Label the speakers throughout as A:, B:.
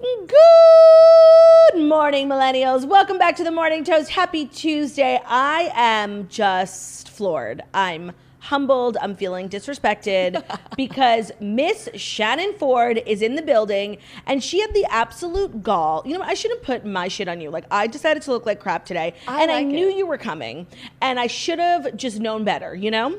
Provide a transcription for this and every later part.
A: Good morning, millennials. Welcome back to the Morning Toast. Happy Tuesday. I am just floored. I'm humbled. I'm feeling disrespected because Miss Shannon Ford is in the building and she had the absolute gall. You know, I shouldn't put my shit on you. Like, I decided to look like crap today I knew you were coming and I should have just known better, you know?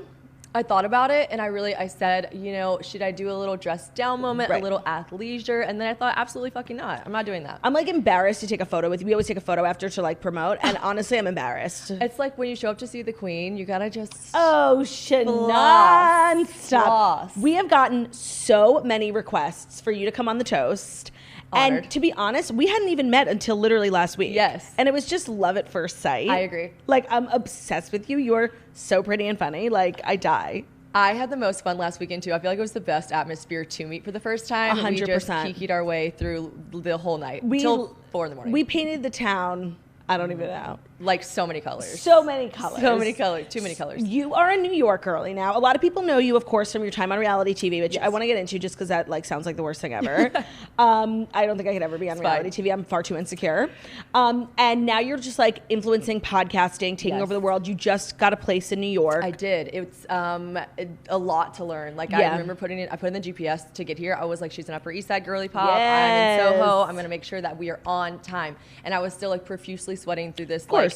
B: I thought about it and I said, you know, should I do a little dressed down moment,
A: Right.
B: a little athleisure? And then I thought, absolutely fucking not. I'm not doing that.
A: I'm like embarrassed to take a photo with you. We always take a photo after to like promote. And honestly, I'm embarrassed.
B: It's like when you show up to see the queen, you gotta just...
A: Oh, Shannon, stop.
B: Floss.
A: We have gotten so many requests for you to come on the toast.
B: Honored.
A: And to be honest, we hadn't even met until literally last week.
B: Yes.
A: And it was just love at first sight.
B: I agree.
A: Like, I'm obsessed with you. You're so pretty and funny. Like, I die.
B: I had the most fun last weekend too. I feel like it was the best atmosphere to meet for the first time.
A: 100%.
B: We just kikied our way through the whole night till 4 a.m.
A: We painted the town. I don't even know.
B: Like so many colors.
A: So many colors.
B: So many colors. Too many colors.
A: You are a New York girly now. A lot of people know you, of course, from your time on reality TV, which
B: Yes.
A: I want to get into just because that like sounds like the worst thing ever. I don't think I could ever be on reality TV. I'm far too insecure. And now you're just like influencing podcasting, taking
B: Yes.
A: over the world. You just got a place in New York.
B: I did. It's a lot to learn. Like I remember I put in the GPS to get here. I was like, she's an Upper East Side girly pop.
A: Yes.
B: I'm in Soho. I'm gonna make sure that we are on time. And I was still like profusely sweating through this like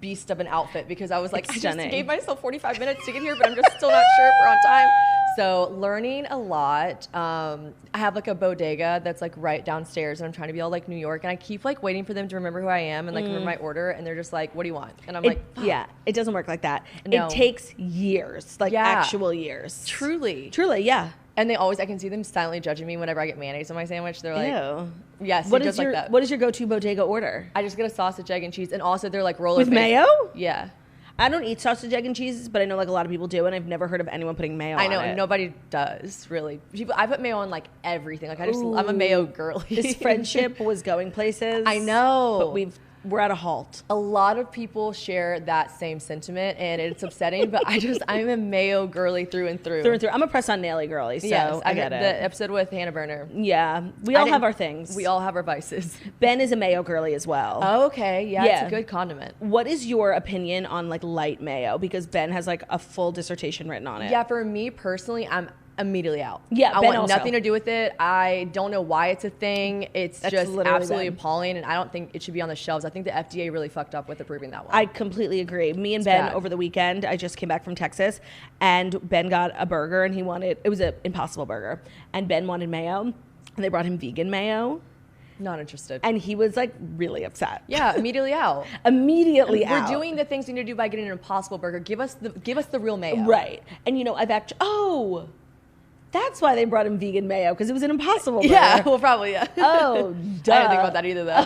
B: beast of an outfit because I was like, I just gave myself 45 minutes to get here, but I'm just still not sure if we're on time. So learning a lot. I have like a bodega that's like right downstairs and I'm trying to be all like New York and I keep like waiting for them to remember who I am and like remember my order and they're just like, what do you want? And I'm like, fuck.
A: Yeah, it doesn't work like that.
B: No.
A: It takes years, like actual years.
B: Truly,
A: yeah.
B: And I can see them silently judging me whenever I get mayonnaise on my sandwich. They're like,
A: ew.
B: Yes,
A: What
B: just
A: is
B: like
A: your
B: that.
A: What is your go-to bodega order?
B: I just get a sausage, egg, and cheese, and also they're like roller
A: With mayo?
B: Yeah.
A: I don't eat sausage, egg, and cheese, but I know like a lot of people do, and I've never heard of anyone putting mayo on it.
B: I know, and nobody does, really. I put mayo on like everything. Like I'm a mayo girly.
A: This friendship was going places.
B: I know.
A: But we're at a halt.
B: A lot of people share that same sentiment, and it's upsetting, but I'm a mayo girly through and through.
A: Through and through. I'm a press-on Nelly girly, so
B: yes,
A: I get it.
B: The episode with Hannah Burner.
A: Yeah. We all have our things.
B: We all have our vices.
A: Ben is a mayo girly as well.
B: Oh, okay. Yeah, it's a good condiment.
A: What is your opinion on like light mayo? Because Ben has like a full dissertation written on it.
B: Yeah, for me personally, I'm immediately out.
A: Yeah,
B: I
A: Ben
B: want
A: also.
B: nothing to do with it. I don't know why it's a thing. That's just absolutely
A: Ben.
B: appalling, and I don't think it should be on the shelves. I think the FDA really fucked up with approving that one.
A: I completely agree. Me and Ben
B: bad.
A: over the weekend, I just came back from Texas, and Ben got a burger, and it was an Impossible Burger, and Ben wanted mayo, and they brought him vegan mayo.
B: Not interested.
A: And he was like really upset.
B: Yeah, immediately out.
A: Immediately
B: We're
A: out.
B: doing the things we need to do by getting an Impossible Burger. Give us the real mayo.
A: Right. And you know, that's why they brought him vegan mayo, because it was an Impossible Burger.
B: Yeah, well, probably, yeah.
A: Oh, duh.
B: I didn't think about that either, though.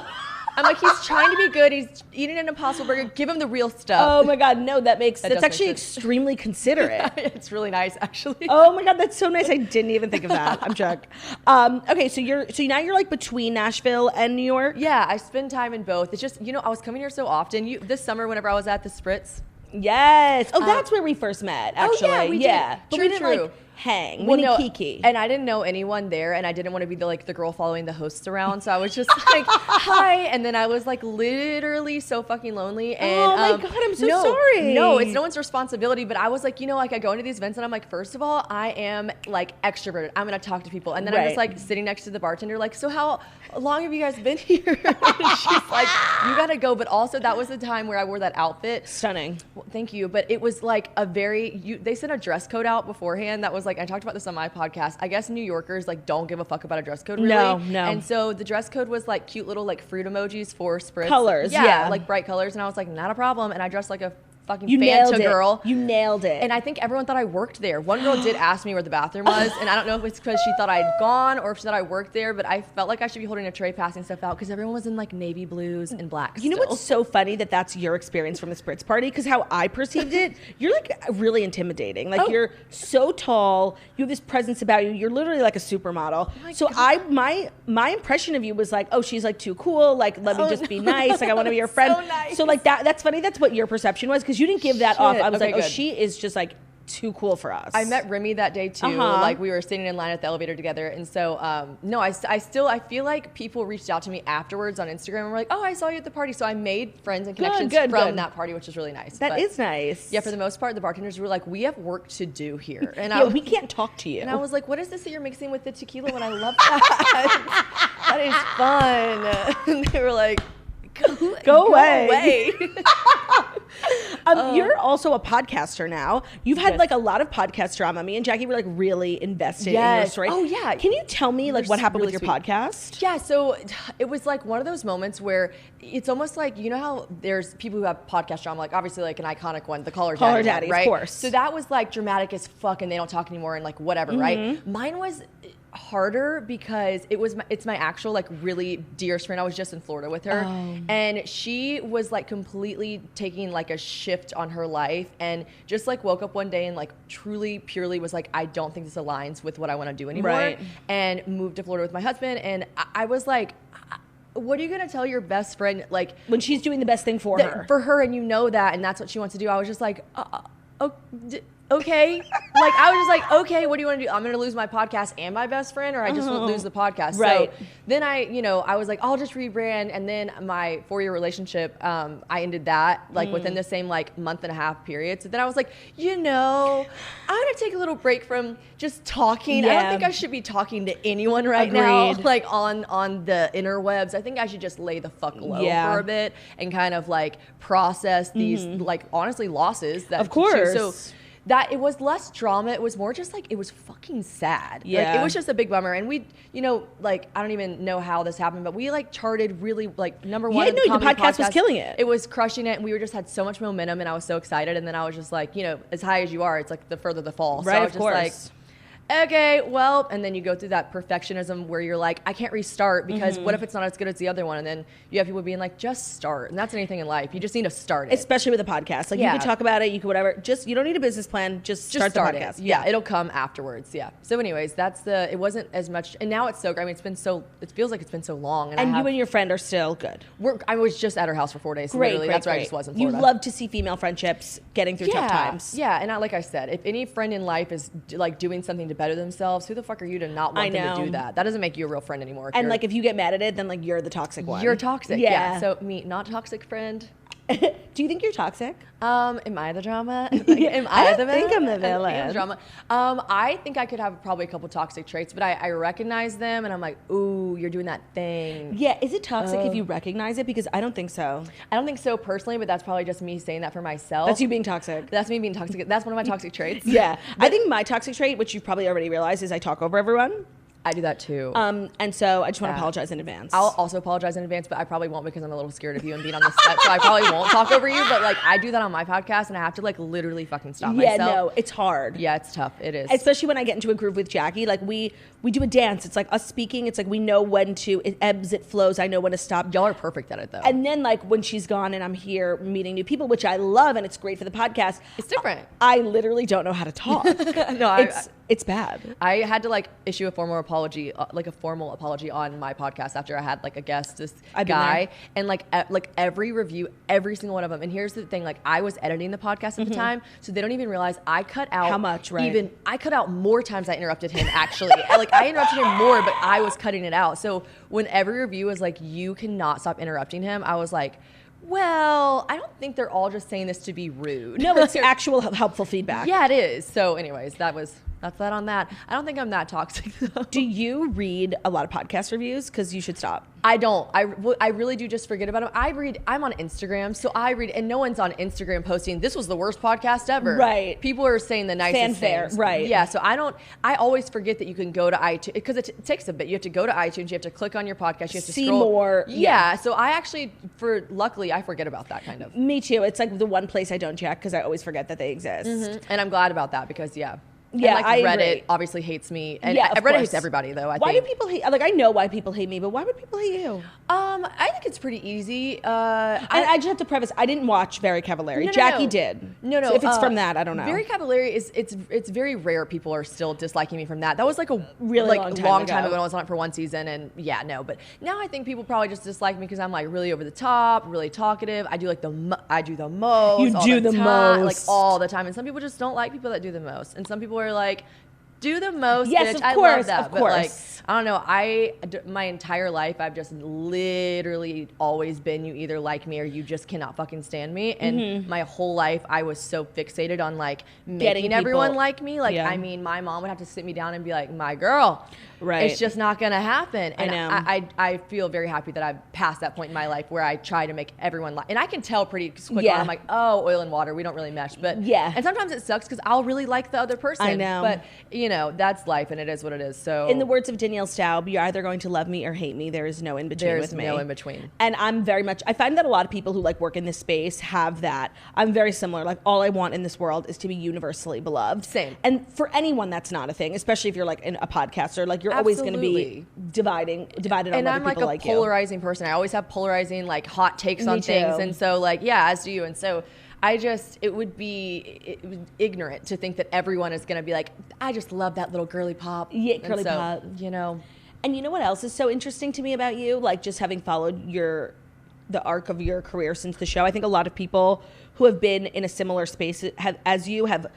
B: I'm like, he's trying to be good. He's eating an Impossible Burger. Give him the real stuff.
A: Oh my God, no, that's
B: does
A: actually
B: make sense.
A: extremely considerate.
B: It's really nice, actually.
A: Oh my God, that's so nice. I didn't even think of that. I'm shocked. Okay, so now you're like between Nashville and New York?
B: Yeah, I spend time in both. It's just, you know, I was coming here so often. This summer, whenever I was at the Spritz.
A: Yes. Oh, that's where we first met, actually.
B: Oh, yeah, we did.
A: But
B: True,
A: we didn't
B: true.
A: like hang.
B: Well,
A: We
B: no,
A: didn't kiki.
B: and I didn't know anyone there, and I didn't want to be the girl following the hosts around. So I was just like, hi, and then I was like literally so fucking lonely. And
A: Oh my God, I'm so sorry.
B: No, it's no one's responsibility. But I was like, you know, like I go into these events, and I'm like, first of all, I am like extroverted. I'm gonna talk to people, and then I'm just like sitting next to the bartender, like, so how long have you guys been here? And she's like, you gotta go. But also, that was the time where I wore that outfit.
A: Stunning.
B: Well, thank you. But it was like they sent a dress code out beforehand that was like, I talked about this on my podcast. I guess New Yorkers like don't give a fuck about a dress code, really.
A: No.
B: And so the dress code was like cute little like fruit emojis for Spritz.
A: Colors, yeah.
B: Like bright colors. And I was like, not a problem. And I dressed like a fucking
A: You nailed
B: Fanta
A: it.
B: girl.
A: You nailed it.
B: And I think everyone thought I worked there. One girl did ask me where the bathroom was, and I don't know if it's because she thought I had gone or if she thought I worked there, but I felt like I should be holding a tray passing stuff out because everyone was in like navy blues and blacks.
A: You know what's so funny that that's your experience from the Spritz party? Because how I perceived it, you're like really intimidating. Like you're so tall, you have this presence about you. You're literally like a supermodel.
B: Oh
A: so my impression of you was like, oh, she's like too cool. Like let me just be nice. Like I want to be your friend.
B: So nice.
A: So like that's funny. That's what your perception was because you didn't give that off. I was
B: Okay,
A: like, oh,
B: good.
A: she is just like too cool for us.
B: I met Remy that day too. Like we were sitting in line at the elevator together, and so no, I feel like people reached out to me afterwards on Instagram and were like, "Oh, I saw you at the party." So I made friends and connections from that party, which was really nice.
A: That is nice.
B: Yeah, for the most part, the bartenders were like, "We have work to do here," and
A: we can't talk to you.
B: And I was like, "What is this that you're mixing with the tequila?" When I love that. That is fun. And they were like, Go away.
A: You're also a podcaster now. You've had like a lot of podcast drama. Me and Jackie were like really invested in your story.
B: Oh yeah.
A: Can you tell me like what happened with your podcast?
B: Yeah, so it was like one of those moments where it's almost like, you know how there's people who have podcast drama, like obviously like an iconic one, the Caller Daddy, right?
A: Of course.
B: So that was like dramatic as fuck and they don't talk anymore and like whatever, right? Mine was harder because it's my actual like really dearest friend. I was just in Florida with her and she was like completely taking like a shift on her life and just like woke up one day and like truly purely was like, I don't think this aligns with what I want to do anymore, and moved to Florida with my husband. And I was like, what are you going to tell your best friend like
A: when she's doing the best thing for her
B: and you know that and that's what she wants to do? I was just like okay. Like, I was just like, okay, what do you want to do? I'm going to lose my podcast and my best friend, or I just won't lose the podcast.
A: Right.
B: So then I was like, I'll just rebrand. And then my 4-year relationship, I ended that like within the same like month and a half period. So then I was like, I'm going to take a little break from just talking. I don't think I should be talking to anyone right now, like on the interwebs. I think I should just lay the fuck low for a bit and kind of like process these like honestly losses that
A: of course.
B: So that it was less drama. It was more just like, it was fucking sad.
A: Yeah.
B: Like, it was just a big bummer. And we, like, I don't even know how this happened, but we like charted really like number one.
A: Yeah, no, the podcast was killing it.
B: It was crushing it. And we had so much momentum and I was so excited. And then I was just like, as high as you are, it's like the further the fall.
A: Right,
B: so I was
A: of course.
B: just like, okay, well, and then you go through that perfectionism where you're like, I can't restart because what if it's not as good as the other one? And then you have people being like, just start. And that's anything in life. You just need to start it.
A: Especially with a podcast. Like you can talk about it, you can whatever. Just, you don't need a business plan. Just start the podcast.
B: Yeah, it'll come afterwards. Yeah. So anyways, it wasn't as much. And now it's so, I mean, it feels like it's been so long.
A: And you and your friend are still good.
B: I was just at her house for 4 days. Great. That's where I just was in Florida.
A: You love to see female friendships getting through tough times.
B: Yeah. And like I said, if any friend in life is like doing something to better themselves, who the fuck are you to not want them to do that? That doesn't make you a real friend anymore.
A: And like if you get mad at it, then like you're the toxic one.
B: You're toxic. Yeah. So me, not toxic friend.
A: Do you think you're toxic?
B: Am I the drama? Am I the villain?
A: I think I'm the villain.
B: I'm the drama. I think I could have probably a couple toxic traits, but I recognize them and I'm like, ooh, you're doing that thing.
A: Yeah, is it toxic if you recognize it? Because I don't think so.
B: I don't think so personally, but that's probably just me saying that for myself.
A: That's you being toxic.
B: That's me being toxic. That's one of my toxic traits.
A: Yeah. I think my toxic trait, which you've probably already realized, is I talk over everyone.
B: I do that too.
A: And so I just want to apologize in advance.
B: I'll also apologize in advance, but I probably won't because I'm a little scared of you and being on the set. So I probably won't talk over you, but like I do that on my podcast and I have to like literally fucking stop myself.
A: Yeah, no, it's hard.
B: Yeah, it's tough. It is.
A: Especially when I get into a groove with Jackie. Like we do a dance. It's like us speaking. It's like we know when to, it ebbs, it flows. I know when to stop.
B: Y'all are perfect at it though.
A: And then like when she's gone and I'm here meeting new people, which I love and it's great for the podcast.
B: It's different.
A: I literally don't know how to talk.
B: No,
A: it's bad.
B: I had to like issue a formal apology, on my podcast after I had like a guest, this guy, and like every review, every single one of them. And here's the thing, like I was editing the podcast at the time, so they don't even realize I cut out
A: how much, right?
B: I cut out more times I interrupted him actually. Like I interrupted him more, but I was cutting it out. So when every review was like, you cannot stop interrupting him, I was like, well, I don't think they're all just saying this to be rude.
A: No, it's actual helpful feedback.
B: Yeah, it is. So anyways, that's that on that. I don't think I'm that toxic though.
A: Do you read a lot of podcast reviews? Because you should stop.
B: I don't. I really do just forget about them. I'm on Instagram, so I read, and no one's on Instagram posting, this was the worst podcast ever.
A: Right.
B: People are saying the nicest things.
A: Right.
B: Yeah, so I always forget that you can go to iTunes, because it takes a bit. You have to go to iTunes, you have to click on your podcast, you have to
A: see
B: scroll.
A: More.
B: Yeah, so I actually, luckily, I forget about that kind of.
A: Me too. It's like the one place I don't check, because I always forget that they exist.
B: And I'm glad about that, because
A: Yeah,
B: and,
A: I
B: Reddit
A: agree.
B: Obviously hates me. And
A: yeah,
B: Reddit hates everybody, though, I think.
A: Why do people hate, like, I know why people hate me, but why would people hate you?
B: I think it's pretty easy.
A: I just have to preface, I didn't watch Very Cavallari. Jackie did.
B: No.
A: So if it's from that, I don't know.
B: Very Cavallari it's very rare people are still disliking me from that. That was like a
A: really
B: long time ago. I was on it for one season, and but now I think people probably just dislike me because I'm like really over the top, really talkative. I do like I do the most.
A: You do the most,
B: like all the time, and some people just don't like people that do the most, and some people are like, do the most.
A: Yes,
B: bitch.
A: of course,
B: I love that.
A: of course.
B: But like, I don't know. My entire life, I've just literally always been, you either like me or you just cannot fucking stand me. And my whole life, I was so fixated on like making everyone like me. Like, I mean, my mom would have to sit me down and be like, my girl, it's just not gonna happen. And I feel very happy that I've passed that point in my life where I try to make everyone like, and I can tell pretty quick on, I'm like, oh, oil and water, we don't really mesh. But and sometimes it sucks because I'll really like the other person. I know. But that's life, and it is what it is. So,
A: in the words of Danielle Staub, you're either going to love me or hate me. There is no in between with me.
B: There's no in between.
A: And I'm very much, I find that a lot of people who like work in this space have that. I'm very similar. Like, all I want in this world is to be universally beloved.
B: Same.
A: And for anyone, that's not a thing, especially if you're like in a podcaster. Like, you're always going to be divided on whether people like you. And I'm like a
B: polarizing person. I always have polarizing like hot takes on things, and so like as do you. And so it would be ignorant to think that everyone is going to be like, I just love that little girly pop.
A: Yeah, girly pop. And you know what else is so interesting to me about you? Like, just having followed the arc of your career since the show, I think a lot of people who have been in a similar space as you have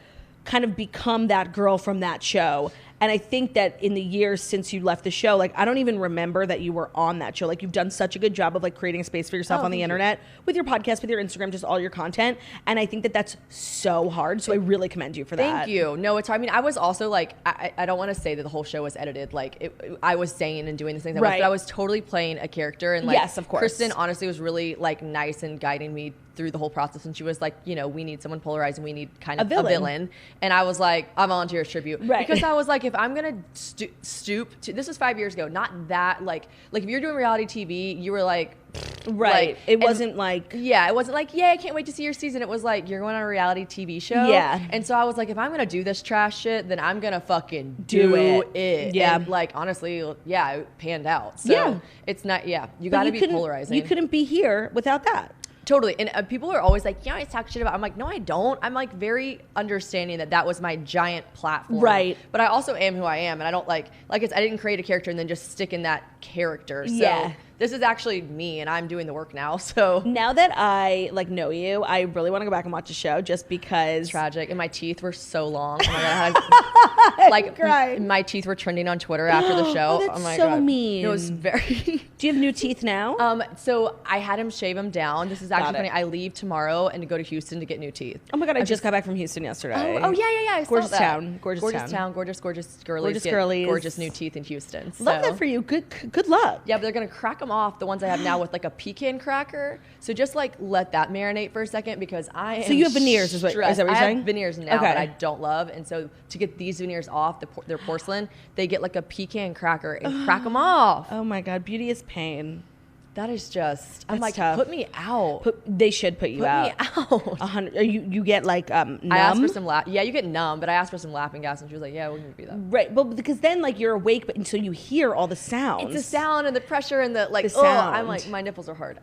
A: kind of become that girl from that show. And I think that in the years since you left the show, like, I don't even remember that you were on that show. Like, you've done such a good job of like creating a space for yourself on the internet with your podcast, with your Instagram, just all your content. And I think that that's so hard. So I really commend you for that.
B: Thank you. No, I mean, I was also like, I don't want to say that the whole show was edited. Like, I was saying and doing the things, but I was totally playing a character. And like,
A: yes, of course.
B: Kristen honestly was really like nice and guiding me through the whole process, and she was like, we need someone polarizing, we need kind of a villain. And I was like, I volunteer as tribute, because I was like, if I'm gonna stoop to, this was 5 years ago, not that like if you're doing reality TV, you were like,
A: it wasn't like,
B: it wasn't like, I can't wait to see your season. It was like, you're going on a reality TV show. And so I was like, if I'm gonna do this trash shit, then I'm gonna fucking do it. And like, honestly, it panned out. So it's not, you gotta be polarizing.
A: You couldn't be here without that.
B: Totally. And people are always like, I talk shit about. I'm like, no, I don't. I'm like very understanding that was my giant platform. Right. But I also am who I am. And I don't like it's, I didn't create a character and then just stick in that character. So this is actually me, and I'm doing the work now. So
A: now that I like know you, I really want to go back and watch the show just because.
B: Tragic. And my teeth were so long. Oh my God. My teeth were trending on Twitter after the show.
A: Oh, that's
B: my
A: so
B: God.
A: mean.
B: It was very.
A: Do you have new teeth now?
B: So I had him shave them down. This is actually funny. I leave tomorrow and to go to Houston to get new teeth.
A: Oh my God, I just got back from Houston yesterday.
B: Oh yeah. I
A: gorgeous
B: saw that.
A: town. Gorgeous town.
B: Gorgeous girlies. Gorgeous new teeth in Houston. So.
A: Love that for you. Good luck.
B: Yeah, but they're gonna crack them off, the ones I have now, with like a pecan cracker. So just like let that marinate for a second, because I am.
A: So you have veneers, is that what you're saying?
B: I have veneers now that I don't love, and so to get these veneers off, they're porcelain. They get like a pecan cracker and crack them off.
A: Oh my God, beauty is pain.
B: That is just. I'm like,
A: tough.
B: Put me out.
A: They should put you out.
B: Put me out.
A: 100. You get like numb.
B: I asked for some you get numb, but I asked for some laughing gas, and she was like, yeah, we're gonna do that.
A: Right, but because then like you're awake, but until you hear all the sounds.
B: It's the sound and the pressure and the like. I'm like, my nipples are hard.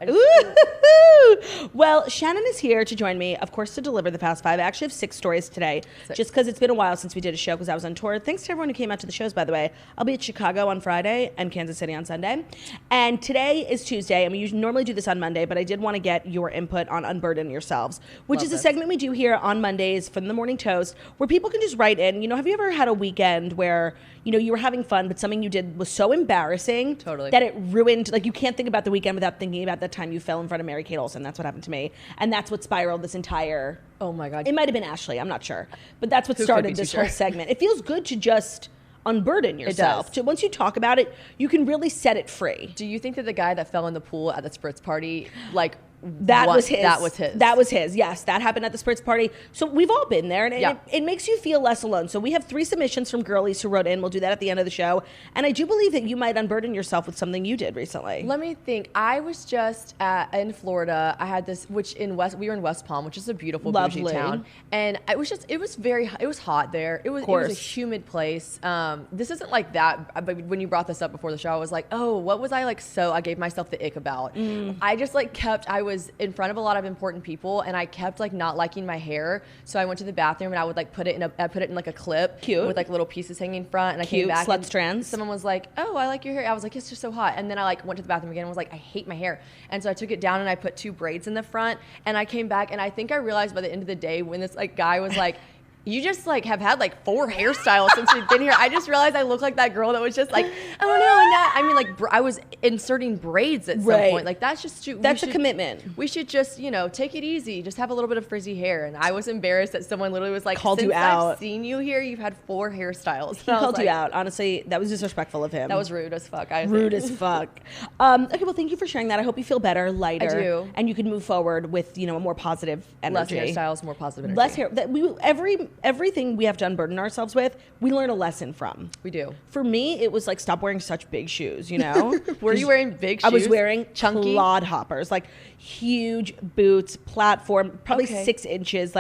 A: Well, Shannon is here to join me, of course, to deliver the Fast Five. I actually have 6 stories today, just because it's been a while since we did a show because I was on tour. Thanks to everyone who came out to the shows, by the way. I'll be at Chicago on Friday and Kansas City on Sunday, and today is Tuesday. I mean, you normally do this on Monday, but I did want to get your input on Unburden Yourselves, which is a segment we do here on Mondays from the Morning Toast, where people can just write in. Have you ever had a weekend where you were having fun, but something you did was so embarrassing that it ruined, like, you can't think about the weekend without thinking about the time you fell in front of Mary-Kate Olsen. That's what happened to me, and that's what spiraled this entire.
B: Oh my God!
A: It might have been Ashley. I'm not sure, but that's what started this whole segment. It feels good to just unburden yourself. Once you talk about it, you can really set it free.
B: Do you think that the guy that fell in the pool at the spritz party, like,
A: That was his.
B: That was
A: his. Yes, that happened at the Spritz party. So we've all been there, and it makes you feel less alone. So we have 3 submissions from girlies who wrote in. We'll do that at the end of the show. And I do believe that you might unburden yourself with something you did recently.
B: Let me think. I was just in Florida. I had this, we were in West Palm, which is a beautiful, bougie town. And it was hot there. It was a humid place. This isn't like that, but when you brought this up before the show, I was like, oh, what was I like? So I gave myself the ick about. I just like I was in front of a lot of important people, and I kept like not liking my hair. So I went to the bathroom and I would like put it in like a clip.
A: Cute.
B: With like little pieces hanging front. And I came back.
A: Slut strands.
B: Someone was like, oh, I like your hair. I was like, it's just so hot. And then I like went to the bathroom again and was like, I hate my hair. And so I took it down and I put 2 braids in the front, and I came back, and I think I realized by the end of the day when this like guy was like, you just like have had like 4 hairstyles since you've been here. I just realized I look like that girl that was just like, I don't know. And that, I mean, like I was inserting braids at some point. Like that's just too.
A: That's a commitment.
B: We should just, take it easy. Just have a little bit of frizzy hair. And I was embarrassed that someone literally was like,
A: called
B: since
A: you out.
B: I've seen you here, you've had 4 hairstyles.
A: He called you out. Honestly, that was disrespectful of him.
B: That was rude as fuck.
A: Rude as fuck. Okay, well, thank you for sharing that. I hope you feel better, lighter.
B: I do.
A: And you can move forward with, a more positive energy.
B: Less hairstyles, more positive energy.
A: Less hair. Everything we have to unburden ourselves with, we learn a lesson from.
B: We do.
A: For me, it was like, stop wearing such big shoes,
B: Were you wearing big shoes?
A: I was wearing
B: chunky
A: clodhoppers, like huge boots, platform, probably 6 inches,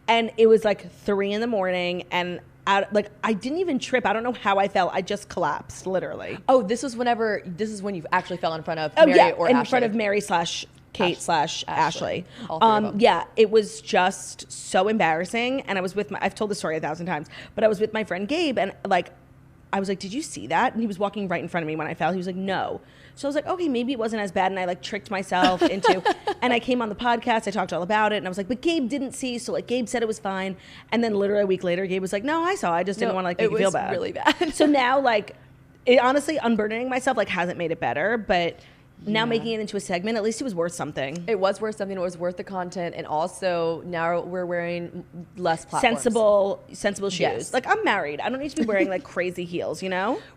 A: and it was like 3 a.m. and I didn't even trip. I don't know how I fell. I just collapsed, literally.
B: Oh, this is when you actually fell in front of Mary or
A: in
B: Ashley.
A: Front of Mary / Kate / Ashley.
B: All 3 of them.
A: Yeah, it was just so embarrassing. And I was with I've told the story 1,000 times, but I was with my friend Gabe, and I was like, did you see that? And he was walking right in front of me when I fell. He was like, no. So I was like, okay, maybe it wasn't as bad. And I tricked myself into, and I came on the podcast. I talked all about it. And I was like, but Gabe didn't see. So Gabe said it was fine. And then literally a week later, Gabe was like, no, I saw. I just didn't want to make you feel bad.
B: It was really bad.
A: So now honestly, unburdening myself hasn't made it better. But now making it into a segment, at least it was worth something.
B: It was worth something. It was worth the content. And also now we're wearing less platforms.
A: Sensible shoes. Yes. I'm married. I don't need to be wearing crazy heels,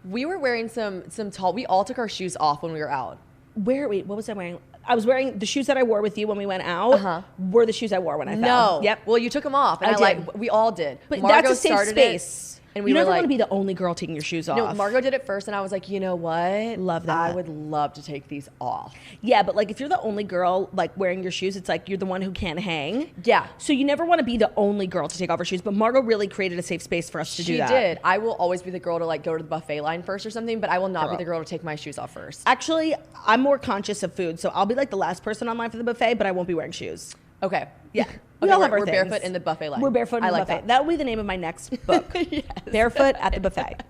B: We were wearing some tall, we all took our shoes off when we were out.
A: Wait, what was I wearing? I was wearing the shoes that I wore with you when we went out were the shoes I wore when I fell.
B: No. Yep. Well, you took them off. And
A: I did.
B: We all did.
A: But
B: Margot
A: that's a safe space.
B: And we
A: you never
B: were
A: want to be the only girl taking your shoes off.
B: No, Margot did it first, and I was like, you know what?
A: Love that.
B: I would love to take these off.
A: Yeah, but if you're the only girl wearing your shoes, it's you're the one who can't hang.
B: Yeah.
A: So you never want to be the only girl to take off her shoes. But Margot really created a safe space for us to do that.
B: She did. I will always be the girl to go to the buffet line first or something, but I will not be the girl to take my shoes off first.
A: Actually, I'm more conscious of food, so I'll be the last person online for the buffet, but I won't be wearing shoes.
B: Okay.
A: Yeah.
B: We're barefoot in the buffet line.
A: We're barefoot in the buffet. That will be the name of my next book.
B: Yes.
A: Barefoot at the buffet.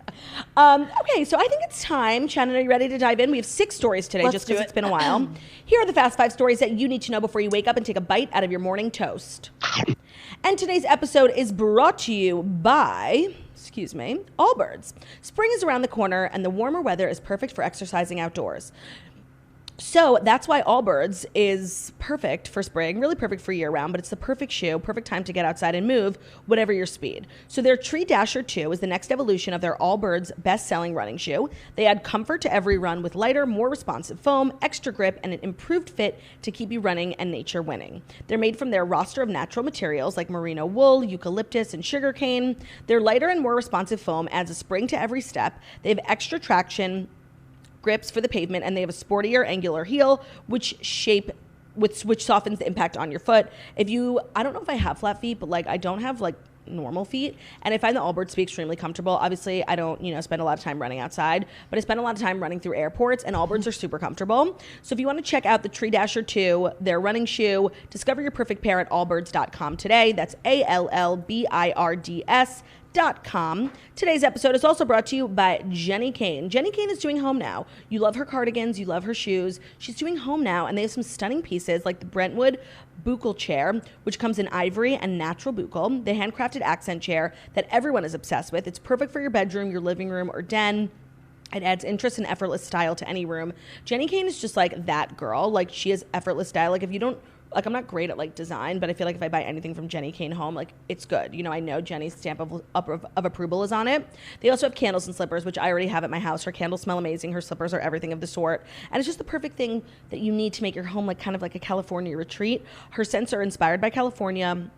A: Okay, so I think it's time. Shannon, are you ready to dive in? We have 6 stories today, just because it's been a while. Here are the fast 5 stories that you need to know before you wake up and take a bite out of your morning toast. And today's episode is brought to you by, Allbirds. Spring is around the corner, and the warmer weather is perfect for exercising outdoors. So that's why Allbirds is perfect for spring, really perfect for year round, but it's the perfect shoe, perfect time to get outside and move, whatever your speed. So their Tree Dasher 2 is the next evolution of their Allbirds best-selling running shoe. They add comfort to every run with lighter, more responsive foam, extra grip, and an improved fit to keep you running and nature winning. They're made from their roster of natural materials like merino wool, eucalyptus, and sugarcane. Their lighter and more responsive foam adds a spring to every step. They have extra traction grips for the pavement, and they have a sportier angular heel which softens the impact on your foot. I don't know if I have flat feet, but I don't have normal feet, and I find the Allbirds to be extremely comfortable. Obviously, I don't spend a lot of time running outside, but I spend a lot of time running through airports, and Allbirds are super comfortable. So if you want to check out the Tree Dasher 2, their running shoe, discover your perfect pair at allbirds.com today. That's ALLBIRDS.com. Today's episode is also brought to you by Jenny Kane. Jenny Kane is doing home now. You love her cardigans, you love her shoes. She's doing home now, and they have some stunning pieces like the Brentwood buccal chair, which comes in ivory and natural buccal, the handcrafted accent chair that everyone is obsessed with. It's perfect for your bedroom, your living room, or den. It adds interest and effortless style to any room. Jenny Kane is just that girl. She has effortless style. If you don't like, I'm not great at like design, but I feel like if I buy anything from Jenny Kane Home, like it's good. You know, I know Jenny's stamp of approval is on it. They also have candles and slippers, which I already have at my house. Her candles smell amazing. Her slippers are everything of the sort. And it's just the perfect thing that you need to make your home like kind of like a California retreat. Her scents are inspired by California.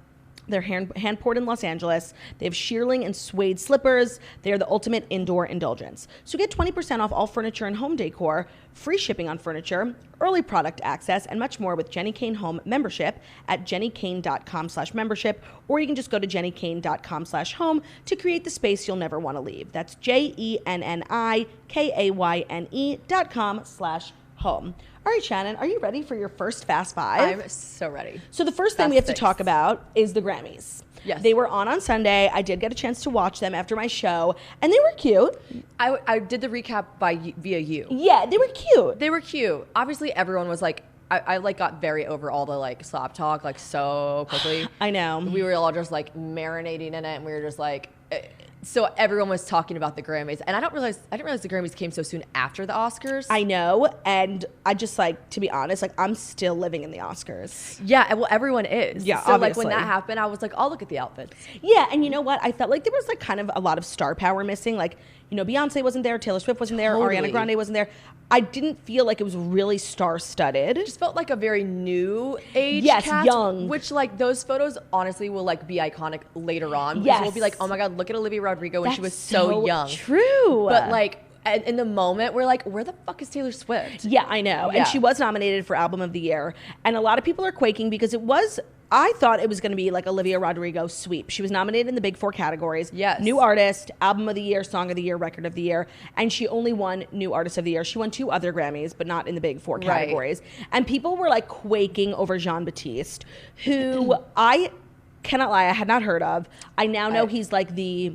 A: They're hand poured in Los Angeles. They have shearling and suede slippers. They are the ultimate indoor indulgence. So get 20% off all furniture and home decor, free shipping on furniture, early product access, and much more with Jenny Kane Home membership at jennykane.com/membership, or you can just go to jennykane.com/home to create the space you'll never want to leave. That's JENNIKAYNE.com/home. All right, Shannon, are you ready for your first Fast Five?
B: I'm so ready.
A: So the first thing we have to talk about is the Grammys.
B: Yes.
A: They were on Sunday. I did get a chance to watch them after my show, and they were cute.
B: I did the recap via you.
A: Yeah, they were cute.
B: They were cute. Obviously, everyone was like, I like got very over all the like slap talk like so quickly.
A: I know.
B: We were all just like marinating in it, and we were just like... So everyone was talking about the Grammys, and I didn't realize the Grammys came so soon after the Oscars.
A: I know, and I just like, to be honest, like I'm still living in the Oscars.
B: Yeah, well, everyone is.
A: Yeah,
B: so
A: obviously.
B: Like when that happened, I was like, oh, look at the outfits.
A: Yeah, and you know what? I felt like there was like kind of a lot of star power missing. Like, you know, Beyonce wasn't there, Taylor Swift wasn't there,
B: Totally.
A: Ariana Grande wasn't there. I didn't feel like it was really star-studded.
B: It just felt like a very new age
A: Yes,
B: cast,
A: young.
B: which like those photos honestly will like be iconic later on. Because
A: Yes.
B: we'll be like, oh my god, look at Olivia Rodrigo when she was
A: That's
B: so young.
A: True.
B: But like in the moment, we're like, where the fuck is Taylor Swift?
A: Yeah, I know.
B: Yeah.
A: And she was nominated for Album of the Year. And a lot of people are quaking because I thought it was going to be like Olivia Rodrigo sweep. She was nominated in the big 4 categories.
B: Yes.
A: New Artist, Album of the Year, Song of the Year, Record of the Year. And she only won New Artist of the Year. She won 2 other Grammys, but not in the big 4 categories. And people were like quaking over Jean-Baptiste, who I cannot lie, I had not heard of. I now know he's like the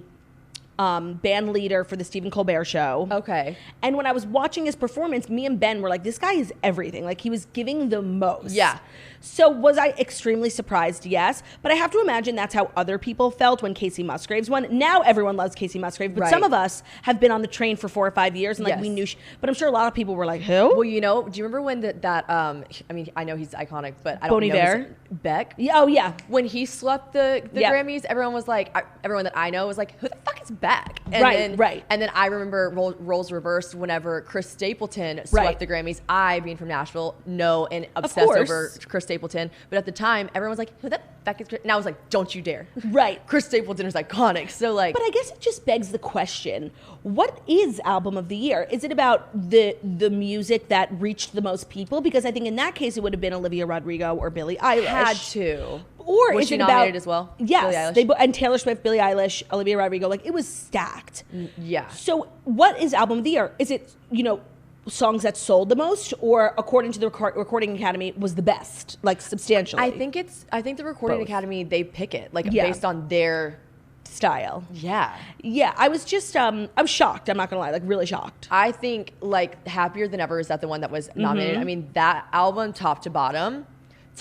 A: band leader for the Stephen Colbert Show.
B: Okay.
A: And when I was watching his performance, me and Ben were like, this guy is everything. Like, he was giving the most.
B: Yeah.
A: So was I extremely surprised? Yes. But I have to imagine that's how other people felt when Casey Musgraves won. Now everyone loves Casey Musgraves, but some of us have been on the train for 4 or 5 years, and like we knew. But I'm sure a lot of people were like, who?
B: Well, you know, do you remember when I mean, I know he's iconic, but I don't
A: Bon
B: know.
A: Iver?
B: Beck?
A: Yeah, oh, yeah.
B: When he swept the Grammys, everyone was like, everyone that I know was like, who the fuck is Beck? And
A: Right.
B: And then I remember roles reversed whenever Chris Stapleton swept the Grammys. I, being from Nashville, know and obsess over Chris Stapleton. But at the time, everyone was like, who the fuck is Chris? And I was like, don't you dare.
A: Right.
B: Chris Stapleton is iconic. So like.
A: But I guess it just begs the question, what is Album of the Year? Is it about the music that reached the most people? Because I think in that case, it would have been Olivia Rodrigo or Billie Eilish.
B: Had to.
A: Or
B: was
A: is
B: she
A: it
B: nominated
A: about,
B: as well?
A: Yes, and Taylor Swift, Billie Eilish, Olivia Rodrigo, like it was stacked.
B: Yeah.
A: So what is Album of the Year? Is it, you know, songs that sold the most, or according to the Recording Academy was the best, like substantially?
B: I think the Recording Academy, they pick it like based on their
A: style.
B: Yeah.
A: I was just I was shocked, I'm not gonna lie, like really shocked.
B: I think like Happier Than Ever is that the one that was nominated. I mean, that album top to bottom,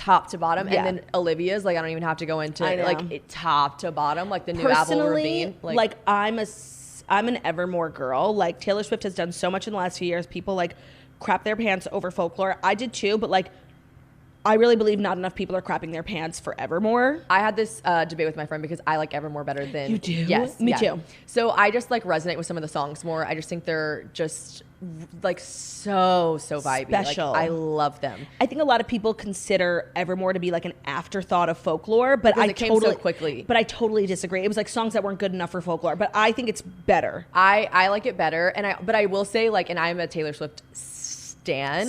B: and then Olivia's, like, I don't even have to go into like top to bottom, like the new Avril Lavigne.
A: Like I'm an Evermore girl. Like Taylor Swift has done so much in the last few years. People like crap their pants over Folklore. I did too, but like I really believe not enough people are crapping their pants for Evermore.
B: I had this debate with my friend because I like Evermore better than...
A: You do?
B: Yes.
A: Me too.
B: So I just like resonate with some of the songs more. I just think they're just like so vibey.
A: Special.
B: Like, I love them.
A: I think a lot of people consider Evermore to be like an afterthought of Folklore, but
B: because it came so quickly.
A: But I totally disagree. It was like songs that weren't good enough for Folklore, but I think it's better.
B: I like it better, but I will say, like, and I'm a Taylor Swift stan.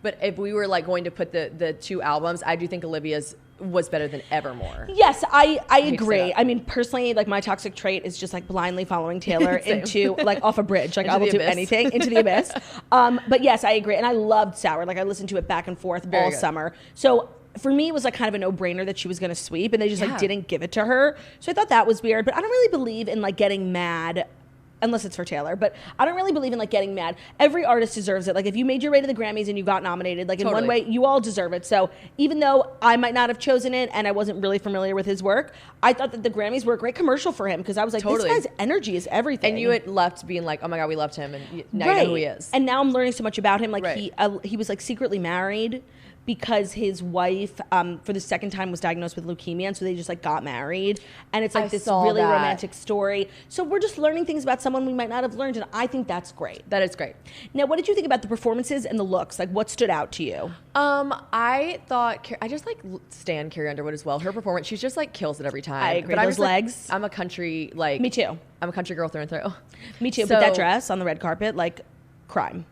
B: But if we were like going to put the 2 albums, I do think Olivia's was better than Evermore.
A: Yes, I agree. I mean, personally, like my toxic trait is just like blindly following Taylor into like off a bridge. Like I will do anything into the abyss. But yes, I agree. And I loved Sour. Like I listened to it back and forth all summer. So for me, it was like kind of a no-brainer that she was going to sweep, and they just like didn't give it to her. So I thought that was weird. But I don't really believe in like getting mad, unless it's for Taylor, but I don't really believe in like getting mad. Every artist deserves it. Like if you made your way to the Grammys and you got nominated, like in one way, you all deserve it. So even though I might not have chosen it and I wasn't really familiar with his work, I thought that the Grammys were a great commercial for him because I was like, this guy's energy is everything.
B: And you had left being like, oh my God, we loved him, and now you know who he is.
A: And now I'm learning so much about him. Like he was like secretly married because his wife, for the second time, was diagnosed with leukemia, and so they just like got married, and it's like this really romantic story. So we're just learning things about someone we might not have learned, and I think that's great.
B: That is great.
A: Now, what did you think about the performances and the looks? Like, what stood out to you?
B: I thought I just like stan Carrie Underwood as well. Her performance, she's just like kills it every time.
A: I agree.
B: But
A: Those legs.
B: I'm a country like.
A: Me too.
B: I'm a country girl through and through.
A: Me too. But that dress on the red carpet, like, crime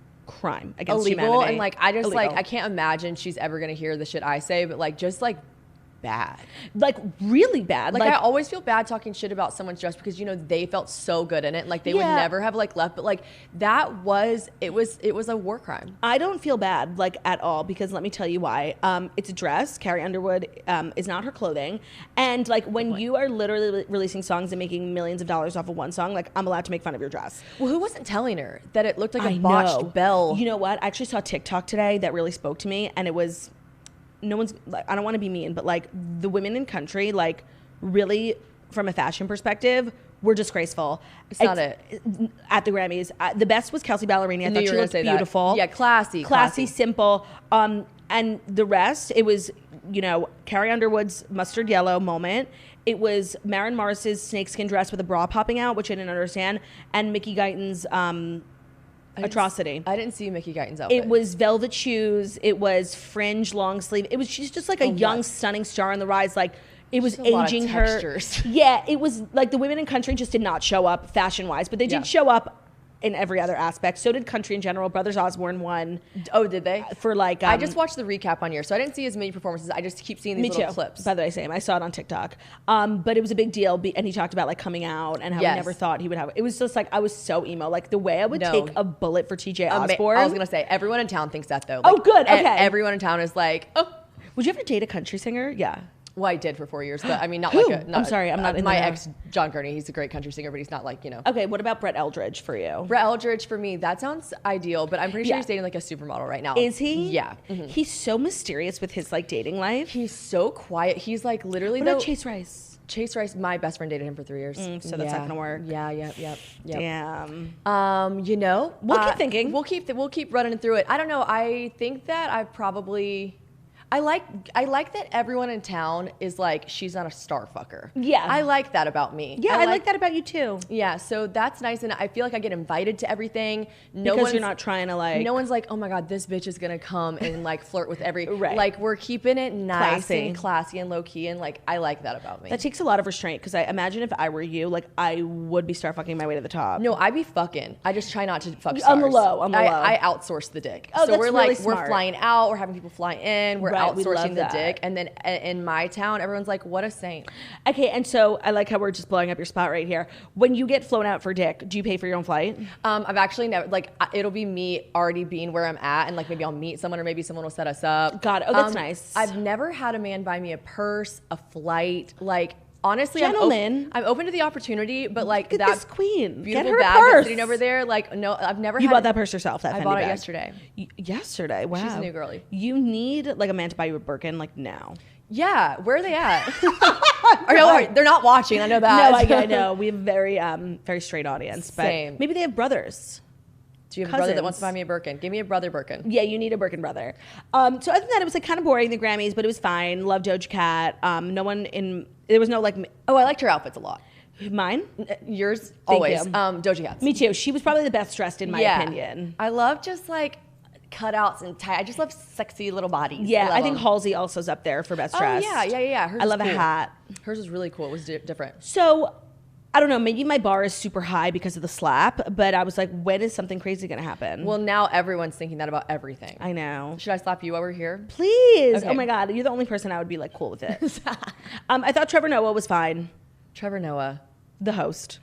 A: against humanity.
B: And like I just like I can't imagine she's ever gonna hear the shit I say, but like just like bad,
A: like really bad.
B: Like I always feel bad talking shit about someone's dress because they felt so good in it, and like they would never have like left, but like it was a war crime.
A: I don't feel bad like at all, because let me tell you why. It's a dress. Carrie Underwood is not her clothing, and like when you are literally releasing songs and making millions of dollars off of one song, like I'm allowed to make fun of your dress.
B: Well, who wasn't telling her that it looked like a botched bell?
A: You know what? I actually saw TikTok today that really spoke to me, and it was. I don't want to be mean, but like the women in country, like really from a fashion perspective, were disgraceful.
B: It's not it.
A: At the Grammys. The best was Kelsey Ballerini. I thought she looked beautiful.
B: Yeah, classy,
A: simple. And the rest, it was, Carrie Underwood's mustard yellow moment. It was Maren Morris's snakeskin dress with a bra popping out, which I didn't understand, and Mickey Guyton's atrocity.
B: I didn't see Mickey Guyton's outfit.
A: It was velvet shoes. It was fringe long sleeve. She's just like a young, stunning star on the rise. Like it was aging her. Yeah, it was like the women in country just did not show up fashion wise, but they did show up in every other aspect. So did country in general. Brothers Osborne won.
B: Oh, did they?
A: For like...
B: I just watched the recap on yours, so I didn't see as many performances. I just keep seeing these little clips.
A: By the way, same. I saw it on TikTok. But it was a big deal, and he talked about like coming out and how he never thought he would have... It was just like, I was so emo. Like the way I would take a bullet for TJ Osborne.
B: I was going to say, everyone in town thinks that though.
A: Like, good, okay.
B: Everyone in town is like, oh.
A: Would you ever date a country singer? Yeah.
B: Well, I did for 4 years, but I mean, not
A: Who?
B: like a...
A: I'm sorry, I'm not in
B: my ex, John Courtney, he's a great country singer, but he's not like,
A: Okay, what about Brett Eldridge for you?
B: Brett Eldridge for me, that sounds ideal, but I'm pretty sure he's dating like a supermodel right now.
A: Is he?
B: Yeah.
A: Mm-hmm. He's so mysterious with his like dating life.
B: He's so quiet. He's like literally...
A: What about Chase Rice?
B: Chase Rice, my best friend dated him for 3 years.
A: So that's not gonna work.
B: Yeah, yep.
A: Damn.
B: We'll
A: keep thinking.
B: We'll keep running through it. I don't know. I think that I've probably... I like that everyone in town is like, she's not a star fucker.
A: Yeah.
B: I like that about me.
A: Yeah, I like that about you too.
B: Yeah, so that's nice, and I feel like I get invited to everything.
A: Because you're not trying to like...
B: No one's like, oh my God, this bitch is gonna come and like flirt with every... Right. Like, we're keeping it nice and classy and low-key, and like, I like that about me.
A: That takes a lot of restraint, because I imagine if I were you, like, I would be star fucking my way to the top.
B: No, I'd be fucking. I just try not to fuck stars.
A: On the low.
B: I outsource the dick.
A: Oh,
B: so
A: that's
B: we're
A: really
B: like,
A: smart.
B: we're flying out, we're having people fly in, we're outsourcing the dick. And then in my town, everyone's like, what a saint.
A: Okay, and so I like how we're just blowing up your spot right here. When you get flown out for dick, do you pay for your own flight?
B: I've actually never, like, it'll be me already being where I'm at, and like maybe I'll meet someone, or maybe someone will set us up.
A: God, oh, that's nice.
B: I've never had a man buy me a purse, a flight, like... Honestly,
A: gentlemen,
B: I'm open to the opportunity, but like
A: look at this queen,
B: beautiful
A: get her
B: bag
A: a purse.
B: Sitting over there, like no, I've never.
A: You bought that purse yourself? That
B: I
A: Fendi
B: bought it
A: bag.
B: yesterday.
A: Yesterday, wow.
B: She's a new girly.
A: You need like a man to buy you a Birkin, like now.
B: Yeah, where are they at? They're not watching. I know that.
A: No, I know. We have very straight audience.
B: Same.
A: But maybe they have brothers.
B: Do you have a brother that wants to buy me a Birkin? Give me a brother Birkin.
A: Yeah, you need a Birkin brother. So other than that, it was like kind of boring, the Grammys, but it was fine. Love Doja Cat. There was no like...
B: Oh, I liked her outfits a lot.
A: Mine?
B: Yours?
A: Thank
B: always.
A: you.
B: Doja Cat's.
A: Me too. She was probably the best dressed in my opinion.
B: I love just like cutouts and tie. I just love sexy little bodies.
A: Yeah, I think Halsey also is up there for best dressed.
B: Oh, yeah. Hers
A: I love
B: cool.
A: a hat.
B: Hers was really cool. It was different.
A: So... I don't know, maybe my bar is super high because of the slap, but I was like, when is something crazy going to happen?
B: Well, now everyone's thinking that about everything.
A: I know.
B: Should I slap you while we're here?
A: Please.
B: Okay.
A: Oh my God. You're the only person I would be like cool with it. I thought Trevor Noah was fine.
B: Trevor Noah.
A: The host.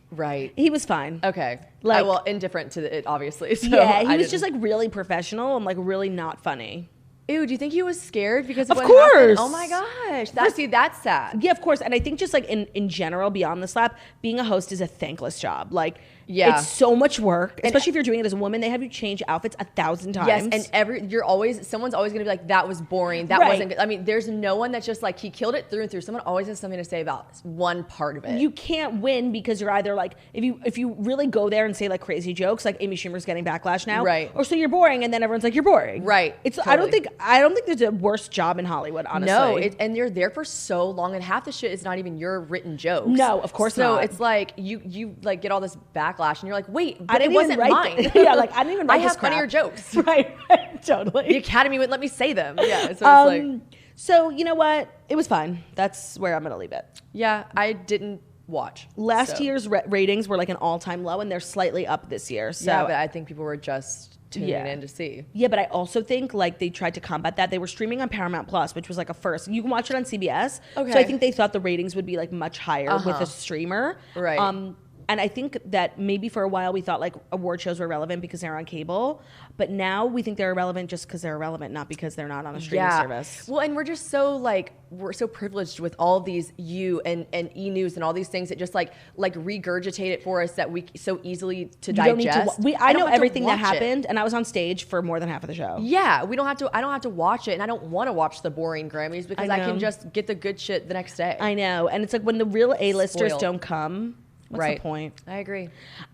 B: Right.
A: He was fine.
B: Okay.
A: Like,
B: well, indifferent to it, obviously. So
A: yeah, he was just like really professional and like really not funny.
B: Ew, do you think he was scared because
A: of
B: what
A: course
B: happened? Oh my gosh. That's sad.
A: Yeah, of course. And I think just like in general, beyond the slap, being a host is a thankless job. Like
B: Yeah.
A: It's so much work, especially if you're doing it as a woman. They have you change outfits 1,000 times.
B: Yes, and someone's always going to be like, that was boring. That wasn't good. I mean, there's no one that's just like, he killed it through and through. Someone always has something to say about one part of it.
A: You can't win because you're either like, if you really go there and say like crazy jokes, like Amy Schumer's getting backlash now.
B: Right.
A: Or so you're boring and then everyone's like, you're boring.
B: Right.
A: It's
B: totally.
A: I don't think there's a worse job in Hollywood, honestly.
B: No, and you're there for so long and half the shit is not even your written jokes.
A: No, of course not.
B: So it's like you like get all this backlash and you're like, wait, but
A: I didn't
B: it wasn't
A: even
B: mine.
A: Yeah, like I didn't even write
B: I
A: this
B: have funnier jokes.
A: Right, totally.
B: The Academy wouldn't let me say them. Yeah, so it's like.
A: So you know what? It was fine. That's where I'm gonna leave it.
B: Yeah, I didn't watch.
A: Last year's ratings were like an all-time low, and they're slightly up this year. So
B: yeah, but I think people were just tuning in to see.
A: Yeah, but I also think like they tried to combat that. They were streaming on Paramount Plus, which was like a first. You can watch it on CBS.
B: Okay.
A: So I think they thought the ratings would be like much higher with a streamer.
B: Right.
A: And I think that maybe for a while we thought like award shows were relevant because they're on cable, but now we think they're irrelevant just because they're irrelevant, not because they're not on a streaming service.
B: Well, and we're just so like, we're so privileged with all these and E! News and all these things that just like regurgitate it for us that we so easily to digest.
A: I know everything that happened, and I was on stage for more than half of the show.
B: Yeah, I don't have to watch it, and I don't want to watch the boring Grammys because I can just get the good shit the next day.
A: I know, and it's like when the real A-listers don't come. What's the point?
B: I agree.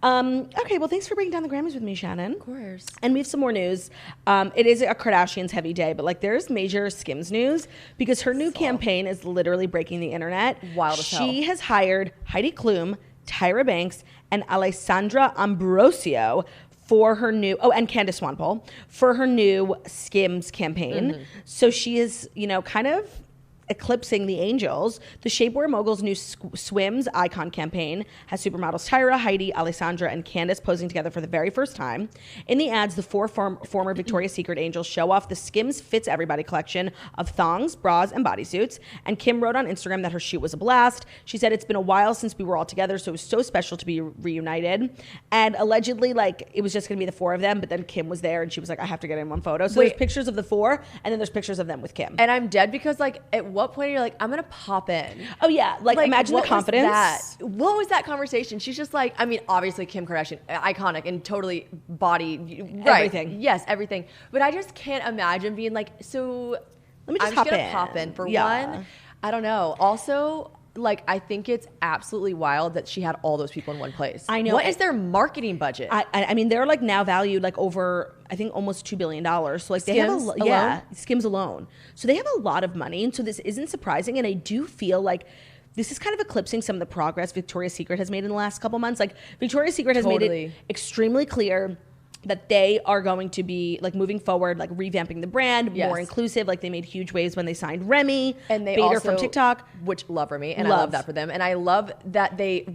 A: Okay, well, thanks for breaking down the Grammys with me, Shannon.
B: Of course.
A: And we have some more news. It is a Kardashians heavy day, but like there's major Skims news because her new campaign is literally breaking the internet.
B: Wild as hell.
A: She has hired Heidi Klum, Tyra Banks, and Alessandra Ambrosio for her new, and Candace Swanepoel, for her new Skims campaign. So she is, kind of eclipsing the Angels. The shapewear mogul's new Swims icon campaign has supermodels Tyra, Heidi, Alessandra, and Candace posing together for the very first time. In the ads, the four former Victoria's Secret Angels show off the Skims Fits Everybody collection of thongs, bras, and bodysuits. And Kim wrote on Instagram that her shoot was a blast. She said, "It's been a while since we were all together, so it was so special to be reunited." And allegedly, like, it was just going to be the four of them, but then Kim was there, and she was like, "I have to get in one photo." So there's pictures of the four, and then there's pictures of them with Kim.
B: And I'm dead because, like, at what point are you like, I'm gonna pop in?
A: Oh yeah, like imagine the confidence.
B: What was that conversation? She's just like, I mean, obviously Kim Kardashian, iconic and totally body,
A: everything.
B: Yes, everything. But I just can't imagine being like, so
A: let me just
B: pop in for one. I don't know. Also, like, I think it's absolutely wild that she had all those people in one place.
A: I know.
B: What is their marketing budget?
A: I mean, they're like now valued like over, I think, almost $2 billion. So like
B: Skims
A: they have
B: alone?
A: Skims alone. So they have a lot of money, and so this isn't surprising. And I do feel like this is kind of eclipsing some of the progress Victoria's Secret has made in the last couple months. Like Victoria's Secret has made it extremely clear that they are going to be like moving forward, like revamping the brand, more inclusive. Like they made huge waves when they signed Remy,
B: and they
A: Bader
B: also,
A: from TikTok,
B: which love Remy, and I love that for them. And I love that they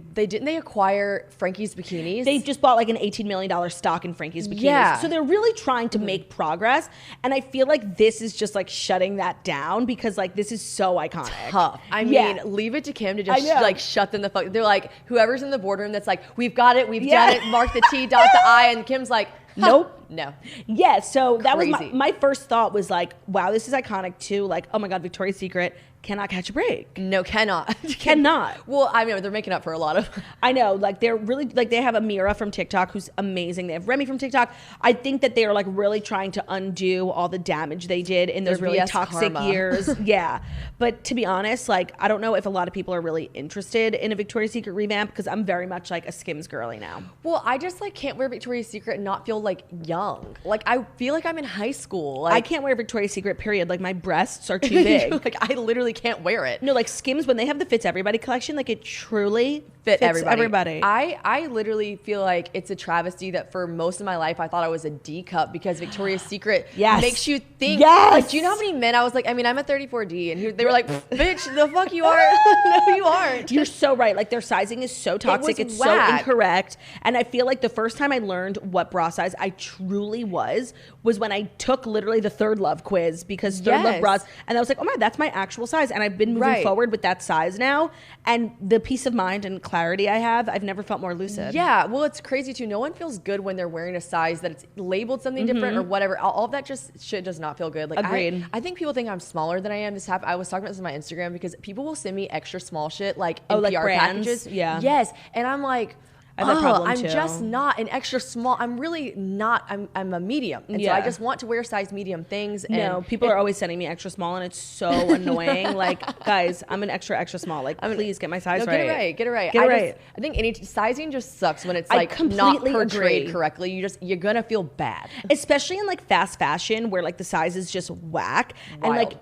B: acquire Frankie's Bikinis.
A: They just bought like an $18 million stock in Frankie's Bikinis.
B: Yeah.
A: So they're really trying to make progress. And I feel like this is just like shutting that down because like this is so iconic.
B: Tough. I mean, leave it to Kim to just like shut them the fuck. They're like, whoever's in the boardroom that's like, we've got it, we've done it, mark the T, dot the I, and Kim's like,
A: nope.
B: No.
A: Yeah, so that was my first thought was like, wow, this is iconic too. Like, oh my God, Victoria's Secret cannot catch a break.
B: No, cannot.
A: Cannot.
B: Well, I mean, they're making up for a lot of.
A: I know, like they're really, like they have Amira from TikTok who's amazing. They have Remy from TikTok. I think that they are like really trying to undo all the damage they did in those really toxic years. Yeah. But to be honest, like I don't know if a lot of people are really interested in a Victoria's Secret revamp because I'm very much like a Skims girly now.
B: Well, I just like can't wear Victoria's Secret and not feel like young. Like I feel like I'm in high school. Like,
A: I can't wear Victoria's Secret, period. Like my breasts are too big.
B: Like I literally can't wear it.
A: No, like Skims, when they have the Fits Everybody collection, like it truly fits everybody.
B: I literally feel like it's a travesty that for most of my life I thought I was a D cup because Victoria's Secret makes you think.
A: Yes.
B: Like, do you know how many men I was like, I mean, I'm a 34D, and they were like, bitch, the fuck you are? No, you aren't.
A: You're so right. Like their sizing is so toxic. It's so incorrect. And I feel like the first time I learned what bra size I truly was when I took literally the Third Love quiz because Third Love bras, and I was like, oh my God, that's my actual size. And I've been moving forward with that size now. And the peace of mind and clarity I have, I've never felt more lucid.
B: Yeah, well, it's crazy too. No one feels good when they're wearing a size that it's labeled something different or whatever. All of that just shit does not feel good. Like
A: agreed.
B: I think people think I'm smaller than I am. I was talking about this on my Instagram because people will send me extra small shit like in PR packages.
A: Yeah.
B: Yes, and I'm like,
A: I have that problem too.
B: I'm just not an extra small. I'm really not. I'm a medium. And so I just want to wear size medium things. And
A: no, people are always sending me extra small and it's so annoying. Like, guys, I'm an extra small. Like, please get my size right.
B: Get it right. I think any sizing just sucks when it's like not portrayed correctly. You're gonna feel bad.
A: Especially in like fast fashion where like the size is just whack. Wild. And like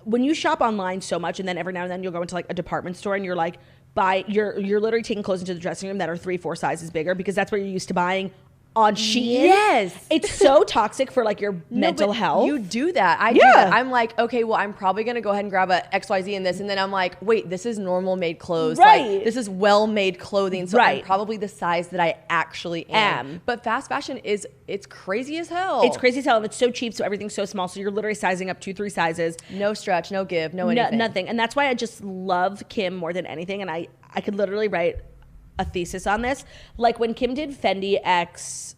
A: when you shop online so much and then every now and then you'll go into like a department store and you're like, you're literally taking clothes into the dressing room that are 3-4 sizes bigger because that's where you're used to buying on Shein.
B: Yes.
A: It's so toxic for like your mental health.
B: You do that. I do that. I'm like, okay, well, I'm probably going to go ahead and grab a XYZ in this. And then I'm like, wait, this is normal made clothes.
A: Right.
B: Like, this is well-made clothing. So I'm probably the size that I actually am. But fast fashion it's crazy as hell.
A: It's crazy as hell. And it's so cheap. So everything's so small. So you're literally sizing up 2-3 sizes.
B: No stretch, no give, no anything.
A: Nothing. And that's why I just love Kim more than anything. And I could literally write a thesis on this. Like when Kim did Fendi X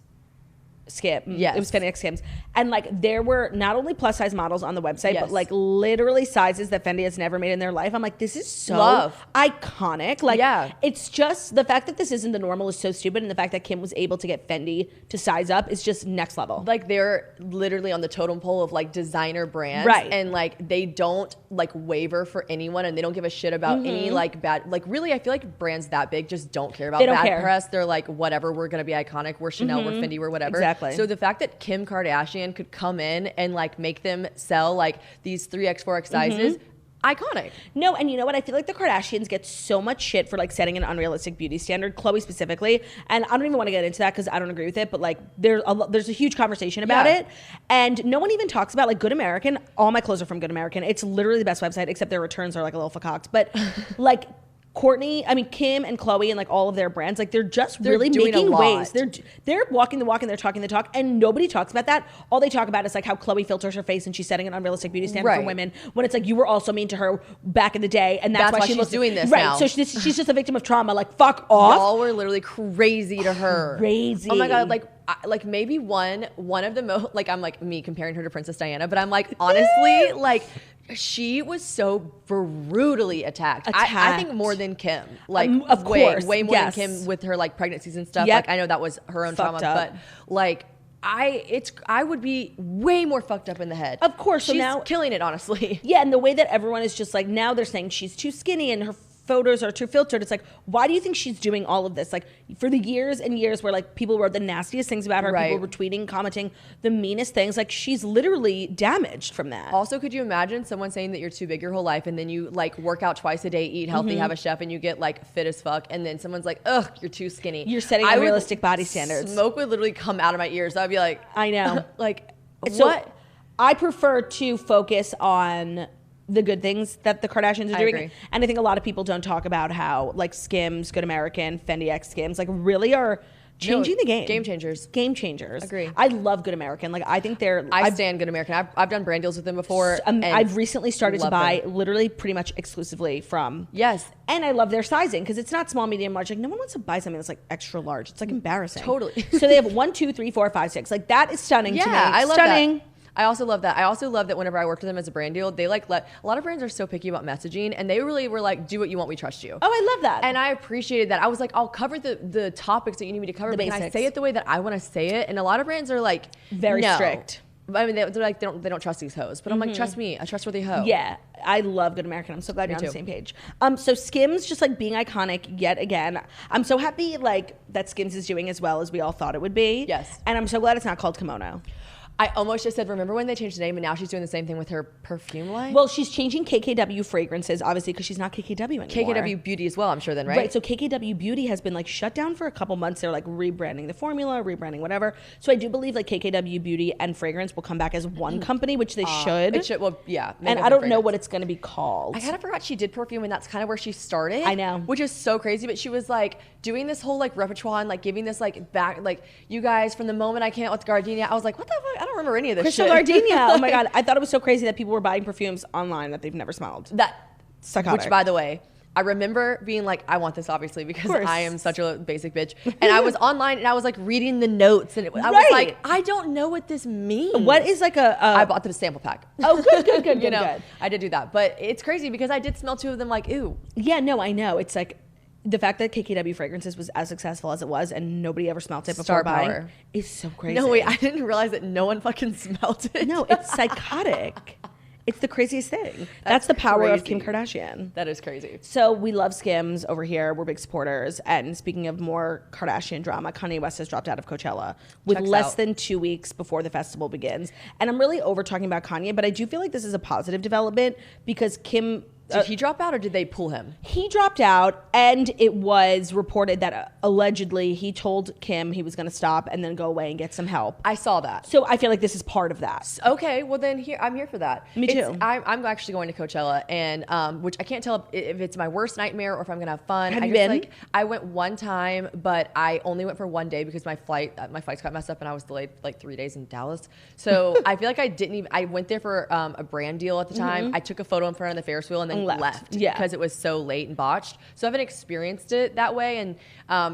A: Skims. Yes. It was Fendi X Skims. And like there were not only plus size models on the website, but like literally sizes that Fendi has never made in their life. I'm like, this is so iconic. Like it's just the fact that this isn't the normal is so stupid. And the fact that Kim was able to get Fendi to size up is just next level.
B: Like they're literally on the totem pole of like designer brands.
A: Right.
B: And like they don't like waver for anyone and they don't give a shit about any like bad, like really I feel like brands that big just don't care about bad press. They're like, whatever, we're going to be iconic. We're Chanel, we're Fendi, we're whatever.
A: Exactly.
B: So the fact that Kim Kardashian could come in and like make them sell like these 3X, 4X sizes, iconic.
A: No, and you know what? I feel like the Kardashians get so much shit for like setting an unrealistic beauty standard, Khloe specifically. And I don't even want to get into that because I don't agree with it, but like there's a huge conversation about it. And no one even talks about like Good American. All my clothes are from Good American. It's literally the best website, except their returns are like a little fucked. But like Kim and Khloe and like all of their brands, like they're really making waves. They're walking the walk and they're talking the talk, and nobody talks about that. All they talk about is like how Khloe filters her face and she's setting an unrealistic beauty standard for women. When it's like you were also mean to her back in the day, and that's why she's doing this now. So she's just a victim of trauma. Like fuck off.
B: Y'all were literally crazy to her.
A: Crazy.
B: Oh my god. Like maybe one of the most, like I'm like me comparing her to Princess Diana, but I'm like honestly like. She was so brutally attacked. I think more than Kim. Like
A: of course,
B: way more than Kim with her like pregnancies and stuff. Like I know that was her own trauma, but like I would be way more fucked up in the head.
A: Of course,
B: she's
A: so now
B: killing it, honestly.
A: Yeah, and the way that everyone is just like now they're saying she's too skinny and her photos are too filtered. It's like, why do you think she's doing all of this? Like for the years and years where like people wrote the nastiest things about her, people were tweeting, commenting the meanest things, like she's literally damaged from that.
B: Also, could you imagine someone saying that you're too big your whole life and then you like work out twice a day, eat healthy, have a chef, and you get like fit as fuck, and then someone's like, ugh, you're too skinny.
A: You're setting unrealistic body standards.
B: Smoke would literally come out of my ears. I'd be like,
A: I know.
B: Like,
A: so
B: what?
A: I prefer to focus on the good things that the Kardashians are doing.
B: Agree.
A: And I think a lot of people don't talk about how like Skims, Good American, Fendi X Skims like really are changing the game.
B: Game changers.
A: Game changers.
B: Agree.
A: I love Good American. Like I think
B: I stand Good American. I've done brand deals with them before.
A: I've recently started to buy literally pretty much exclusively from.
B: Yes.
A: And I love their sizing because it's not small, medium, large. Like no one wants to buy something that's like extra large. It's like embarrassing.
B: Totally.
A: So they have 1, 2, 3, 4, 5, 6. Like that is stunning to me.
B: I love
A: stunning.
B: That. I also love that. I also love that whenever I worked with them as a brand deal, they like let a lot of brands are so picky about messaging, and they really were like, "Do what you want, we trust you."
A: Oh, I love that.
B: And I appreciated that. I was like, "I'll cover the topics that you need me to cover, but can I say it the way that I want to say it?" And a lot of brands are like
A: very strict.
B: I mean, they're like they don't trust these hoes, but I'm like, trust me, a trustworthy hoe.
A: Yeah, I love Good American. I'm so glad you're on the same page. So Skims just like being iconic yet again. I'm so happy like that Skims is doing as well as we all thought it would be.
B: Yes,
A: and I'm so glad it's not called Kimono.
B: I almost just said, remember when they changed the name, and now she's doing the same thing with her perfume line?
A: Well, she's changing KKW fragrances, obviously, because she's not KKW anymore.
B: KKW Beauty as well, I'm sure then, right?
A: Right, so KKW Beauty has been like shut down for a couple months. They're like rebranding the formula, rebranding whatever. So I do believe like KKW Beauty and fragrance will come back as one company, which they should.
B: It should, well, yeah.
A: And I don't know what it's going to be called.
B: I kind of forgot she did perfume, and that's kind of where she started.
A: I know.
B: Which is so crazy, but she was like doing this whole like repertoire and like giving this like back, like, you guys, from the moment I came out with Gardenia, I was like, what the fuck? I don't remember any of this shit.
A: Gardenia. Oh my god, I thought it was so crazy that people were buying perfumes online that they've never smelled.
B: That
A: psychotic.
B: Which, by the way, I remember being like, I want this, obviously, because I am such a basic bitch. And I was online and I was like reading the notes, and I was like, I don't know what this means.
A: What is like
B: I bought the sample pack.
A: Oh, good, good.
B: I did do that, but it's crazy because I did smell two of them like, ooh.
A: Yeah, no, I know. It's like the fact that KKW Fragrances was as successful as it was and nobody ever smelt it before buying is so crazy.
B: No, wait, I didn't realize that no one fucking smelt it.
A: No, it's psychotic. It's the craziest thing. That's the power of Kim Kardashian.
B: That is crazy.
A: So we love Skims over here. We're big supporters. And speaking of more Kardashian drama, Kanye West has dropped out of Coachella with less than 2 weeks before the festival begins. And I'm really over talking about Kanye, but I do feel like this is a positive development because Kim...
B: Did he drop out or did they pull him?
A: He dropped out, and it was reported that allegedly he told Kim he was going to stop and then go away and get some help.
B: I saw that.
A: So I feel like this is part of that.
B: Okay, well then I'm here for that.
A: Me too.
B: I'm actually going to Coachella, and which I can't tell if it's my worst nightmare or if I'm going to have fun.
A: Have you been?
B: I went one time, but I only went for one day because my flights got messed up and I was delayed like 3 days in Dallas. So I feel like I went there for a brand deal at the time. I took a photo in front of the Ferris wheel and then left because it was so late and botched. So I haven't experienced it that way. And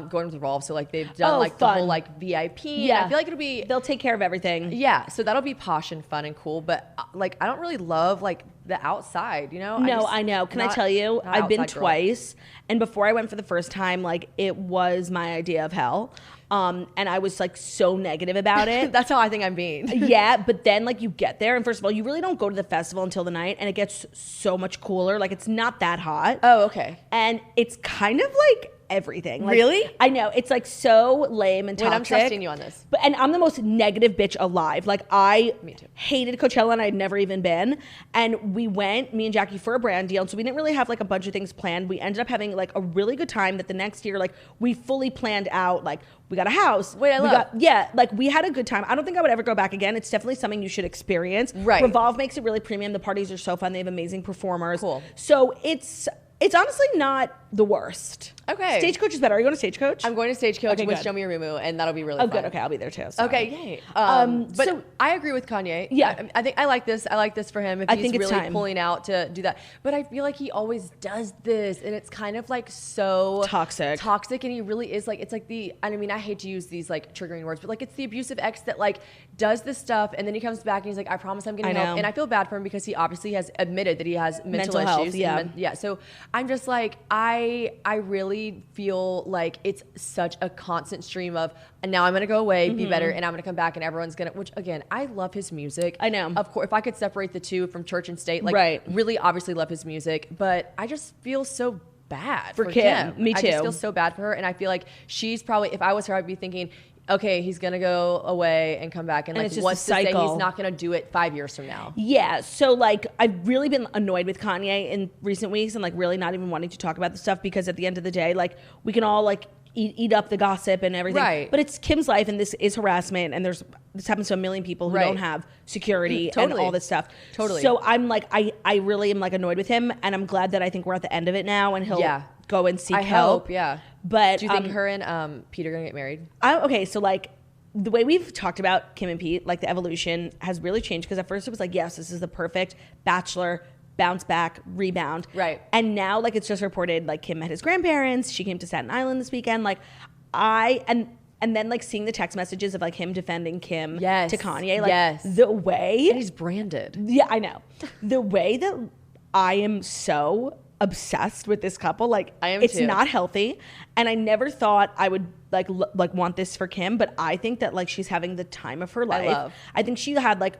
B: going with Revolve, so like they've done the whole like VIP. Yeah, I feel like
A: they'll take care of everything.
B: Yeah, so that'll be posh and fun and cool. But like I don't really love like the outside, you know?
A: No, I know. Can I tell you? I've been twice, and before I went for the first time, like it was my idea of hell. And I was like so negative about it.
B: That's how I think I'm being.
A: Yeah, but then like you get there, and first of all, you really don't go to the festival until the night, and it gets so much cooler. Like it's not that hot.
B: Oh, okay.
A: And it's kind of like everything. Like,
B: really?
A: I know. It's like so lame and toxic.
B: Wait, I'm trusting you on this.
A: And I'm the most negative bitch alive. Like I hated Coachella and I'd never even been. And we went, me and Jackie, for a brand deal. So we didn't really have like a bunch of things planned. We ended up having like a really good time that the next year, like we fully planned out, like we got a house.
B: Wait,
A: like we had a good time. I don't think I would ever go back again. It's definitely something you should experience.
B: Right.
A: Revolve makes it really premium. The parties are so fun. They have amazing performers.
B: Cool.
A: So it's honestly not the worst.
B: Okay.
A: Stagecoach is better. Are you going to Stagecoach?
B: I'm going to Stagecoach with Show Me Your Moo, and that'll be really fun.
A: Good. Okay, I'll be there too. So.
B: Okay, yay. But so, I agree with Kanye.
A: Yeah.
B: I think I like this. I like this for him if he's really pulling out to do that. But I feel like he always does this, and it's kind of like so
A: toxic,
B: and he really is like, it's like I mean, I hate to use these like triggering words, but like it's the abusive ex that like does this stuff, and then he comes back and he's like, I promise I'm getting help. And I feel bad for him because he obviously has admitted that he has mental issues.
A: Health, yeah.
B: So I'm just like, I really feel like it's such a constant stream of, and now I'm going to go away, be better, and I'm going to come back and everyone's going to, which again, I love his music.
A: I know.
B: Of course, if I could separate the two from church and state, like really obviously love his music, but I just feel so bad for Kim.
A: Me too.
B: I just feel so bad for her, and I feel like she's probably, if I was her, I'd be thinking, okay, he's going to go away and come back. And like, what's to say he's not going to do it 5 years from now? Yeah.
A: So like, I've really been annoyed with Kanye in recent weeks and like really not even wanting to talk about the stuff because at the end of the day, like we can all like eat up the gossip and everything. Right. But it's Kim's life and this is harassment and this happens to a million people who don't have security and all this stuff.
B: Totally.
A: So I'm like, I really am like annoyed with him and I'm glad that I think we're at the end of it now and he'll go and seek help.
B: Yeah.
A: But
B: do you think her and Pete are gonna get married?
A: Okay, so like the way we've talked about Kim and Pete, like the evolution has really changed because at first it was like, yes, this is the perfect bachelor bounce back, rebound.
B: Right.
A: And now like it's just reported like Kim met his grandparents. She came to Staten Island this weekend. Like and then like seeing the text messages of like him defending Kim to Kanye. Like the way.
B: And he's branded.
A: Yeah, I know. The way that I am so obsessed with this couple, like
B: I am
A: it's
B: too.
A: Not healthy, and I never thought I would like want this for Kim, but I think that like she's having the time of her life. I think she had like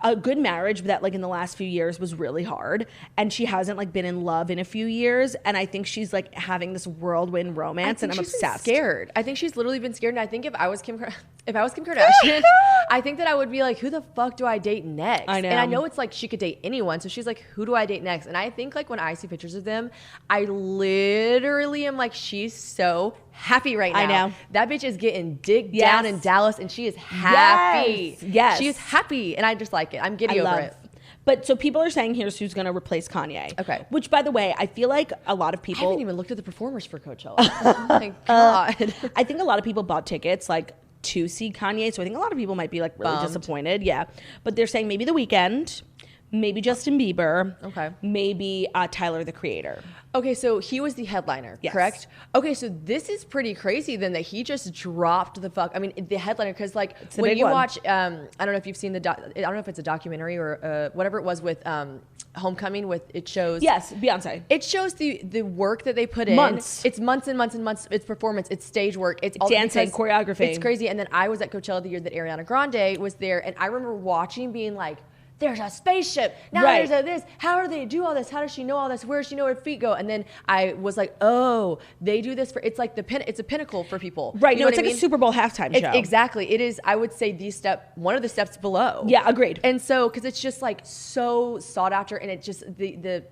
A: a good marriage that like in the last few years was really hard, and she hasn't like been in love in a few years, and I think she's like having this whirlwind romance, and I'm obsessed.
B: Scared. I think she's literally been scared, and I think if I was Kim Kardashian, I think that I would be like, who the fuck do I date next?
A: I know.
B: And I know it's like she could date anyone, so she's like, who do I date next? And I think like when I see pictures of them, I literally am like, she's so happy right now.
A: I know.
B: That bitch is getting digged down in Dallas, and she is happy.
A: Yes.
B: She is happy, and I just like it. I'm giddy over it.
A: But so people are saying here's who's going to replace Kanye.
B: Okay.
A: Which, by the way, I feel like a lot of people...
B: I haven't even looked at the performers for Coachella. Oh my God.
A: I think a lot of people bought tickets like to see Kanye, so I think a lot of people might be like really disappointed. Yeah. But they're saying maybe The Weeknd, maybe Justin Bieber.
B: Okay.
A: Maybe Tyler, the Creator.
B: Okay, so he was the headliner, correct? Okay, so this is pretty crazy then that he just dropped the fuck. I mean, the headliner, because like when you watch, I don't know if you've seen I don't know if it's a documentary or whatever it was with Homecoming with it shows.
A: Yes, Beyonce.
B: It shows the work that they put in.
A: Months.
B: It's months and months and months. It's performance. It's stage work. It's all
A: dancing, choreography.
B: It's crazy. And then I was at Coachella the year that Ariana Grande was there, and I remember watching, being like, there's a spaceship. Now there's a this. How do they do all this? How does she know all this? Where does she know where her feet go? And then I was like, oh, they do this for, it's like it's a pinnacle for people.
A: Right.
B: You know
A: it's like a Super Bowl halftime show.
B: Exactly. It is, I would say, one of the steps below.
A: Yeah, agreed.
B: And so, because it's just like so sought after, and it just, the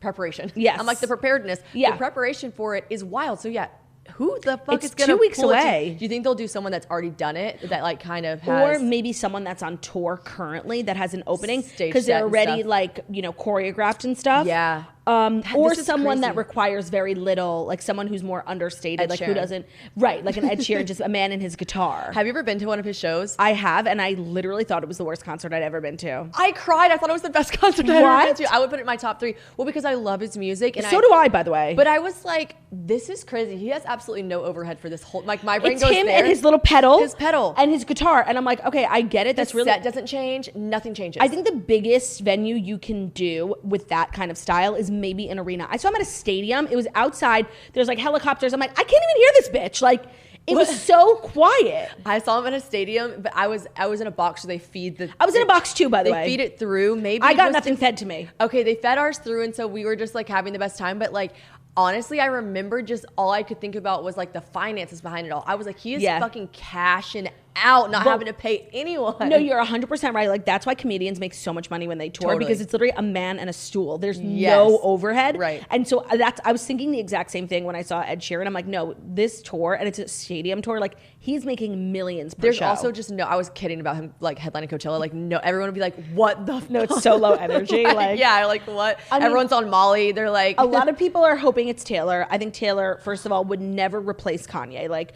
B: preparation.
A: Yes.
B: I'm like, the preparedness.
A: Yeah.
B: The preparation for it is wild. So yeah. Who the fuck
A: it's
B: is gonna
A: 2 weeks
B: pull it
A: away?
B: Do you think they'll do someone that's already done it, that like kind of has,
A: or maybe someone that's on tour currently that has an opening
B: Stage
A: because
B: set
A: they're
B: and
A: already
B: stuff.
A: like, choreographed and stuff.
B: Yeah.
A: Or
B: This is
A: someone that
B: crazy.
A: requires very little, like someone who's more understated,
B: Ed
A: like
B: Sheeran.
A: who doesn't, right, like an Ed Sheeran, just a man and his guitar.
B: Have you ever been to one of his shows?
A: I have, and I literally thought it was the worst concert I'd ever been to.
B: I cried. I thought it was the best concert I'd ever
A: What?
B: been to. I would put it in my top 3. Well, because I love his music. And
A: So do I, by the way.
B: But I was like, this is crazy. He has absolutely no overhead for this whole, like my brain
A: it's
B: goes
A: him
B: there.
A: and his little pedal.
B: His pedal.
A: And his guitar. And I'm like, okay, I get it.
B: The
A: That's really...
B: set doesn't change. Nothing changes.
A: I think the biggest venue you can do with that kind of style is maybe an arena. I saw him at a stadium. It was outside. There's like helicopters. I'm like, I can't even hear this bitch. Like, it was so quiet.
B: I saw him at a stadium, but I was in a box, so they feed the...
A: I was in a box too, by the way.
B: They feed it through. Maybe
A: I
B: it
A: got
B: was
A: nothing fed to me.
B: Okay, they fed ours through, and so we were just like having the best time. But like, honestly, I remember just all I could think about was like the finances behind it all. I was like, he is fucking cashing out, not having to pay anyone.
A: No, you're 100% right. Like, that's why comedians make so much money when they tour,
B: Totally.
A: because it's literally a man and a stool. There's no overhead.
B: Right.
A: And so I was thinking the exact same thing when I saw Ed Sheeran. I'm like, no, this tour, and it's a stadium tour, like, he's making millions per
B: There's
A: show.
B: also just I was kidding about him like headlining Coachella. Like, no, everyone would be like, what the
A: No, it's so low energy. Like,
B: yeah, like what?
A: I mean,
B: Everyone's on Molly. They're like,
A: a lot of people are hoping it's Taylor. I think Taylor, first of all, would never replace Kanye. Like,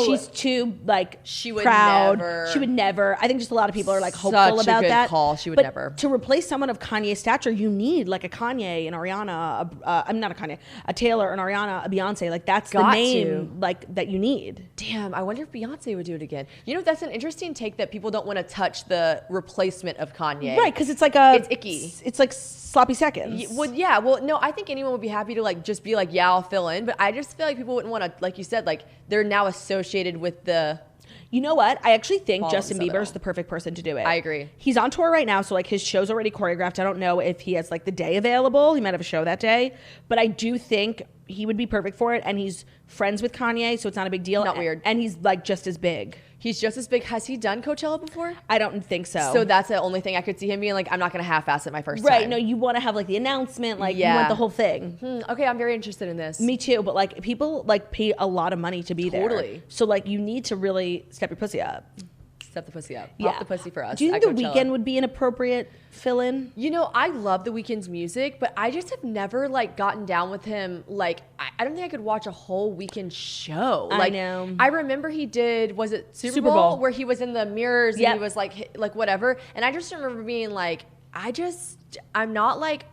A: she's too like
B: She would
A: proud.
B: never.
A: She would never. I think just a lot of people are like hopeful
B: Such a
A: about
B: good
A: that.
B: call. She would
A: but
B: never.
A: To replace someone of Kanye's stature, you need like a Kanye, an Ariana. I'm not a Kanye, a Taylor, an Ariana, a Beyonce. Like that's the name like that you need.
B: Damn, I wonder if Beyonce would do it again. You know, that's an interesting take that people don't want to touch the replacement of Kanye.
A: Right, because it's like it's
B: icky.
A: It's like sloppy seconds.
B: Well, no, I think anyone would be happy to like just be like, yeah, I'll fill in. But I just feel like people wouldn't want to, like you said, like they're now associated with the...
A: You know what? I actually think
B: Fall
A: Justin
B: into
A: Bieber is
B: it.
A: the perfect person to do it.
B: I agree.
A: He's on tour right now, so like his show's already choreographed. I don't know if he has like the day available. He might have a show that day, but I do think he would be perfect for it. And he's friends with Kanye, so it's not a big deal.
B: Not weird.
A: And he's like just as big.
B: He's just as big. Has he done Coachella before?
A: I don't think so.
B: So that's the only thing I could see him being like, I'm not going to half-ass it my first time.
A: Right. No, you want to have like the announcement, like you want the whole thing.
B: Okay, I'm very interested in this.
A: Me too, but like people like pay a lot of money to be there.
B: Totally.
A: So like you need to really step your pussy up.
B: Step the pussy up.
A: Yeah.
B: Pop the pussy for us.
A: Do you think
B: at
A: The
B: Coachella.
A: Weeknd would be an appropriate fill-in?
B: You know, I love The Weeknd's music, but I just have never like gotten down with him. Like, I don't think I could watch a whole Weeknd show.
A: I
B: Like,
A: know.
B: I remember he did, was it Super
A: Super
B: Bowl?
A: Bowl.
B: Where he was in the mirrors and
A: Yep.
B: he was like whatever. And I just remember being like, I'm not like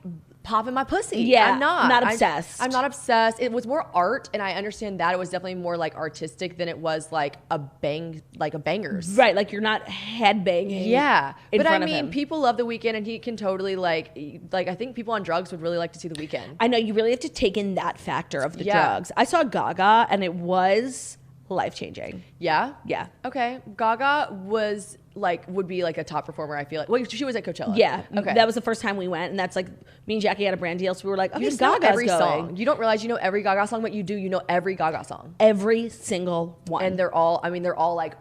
B: popping my pussy.
A: Yeah,
B: I'm not.
A: not obsessed.
B: I'm not obsessed. It was more art, and I understand that it was definitely more like artistic than it was like a bangers.
A: Right, like you're not headbanging.
B: Yeah,
A: in
B: but I
A: front of
B: mean,
A: him.
B: people love The Weeknd, and he can totally like I think people on drugs would really like to see The Weeknd.
A: I know you really have to take in that factor of the
B: Yeah.
A: drugs. I saw Gaga and it was life-changing.
B: Yeah,
A: Yeah.
B: Okay, Gaga would be like a top performer. I feel like. Well, she was at Coachella.
A: Yeah.
B: Okay.
A: That was the first time we went, and that's like me and Jackie had a brand deal, so we were like, okay,
B: You just know
A: Gaga's
B: every
A: going.
B: song. You don't realize you know every Gaga song, but you do. You know every Gaga song,
A: Every single one.
B: and they're all like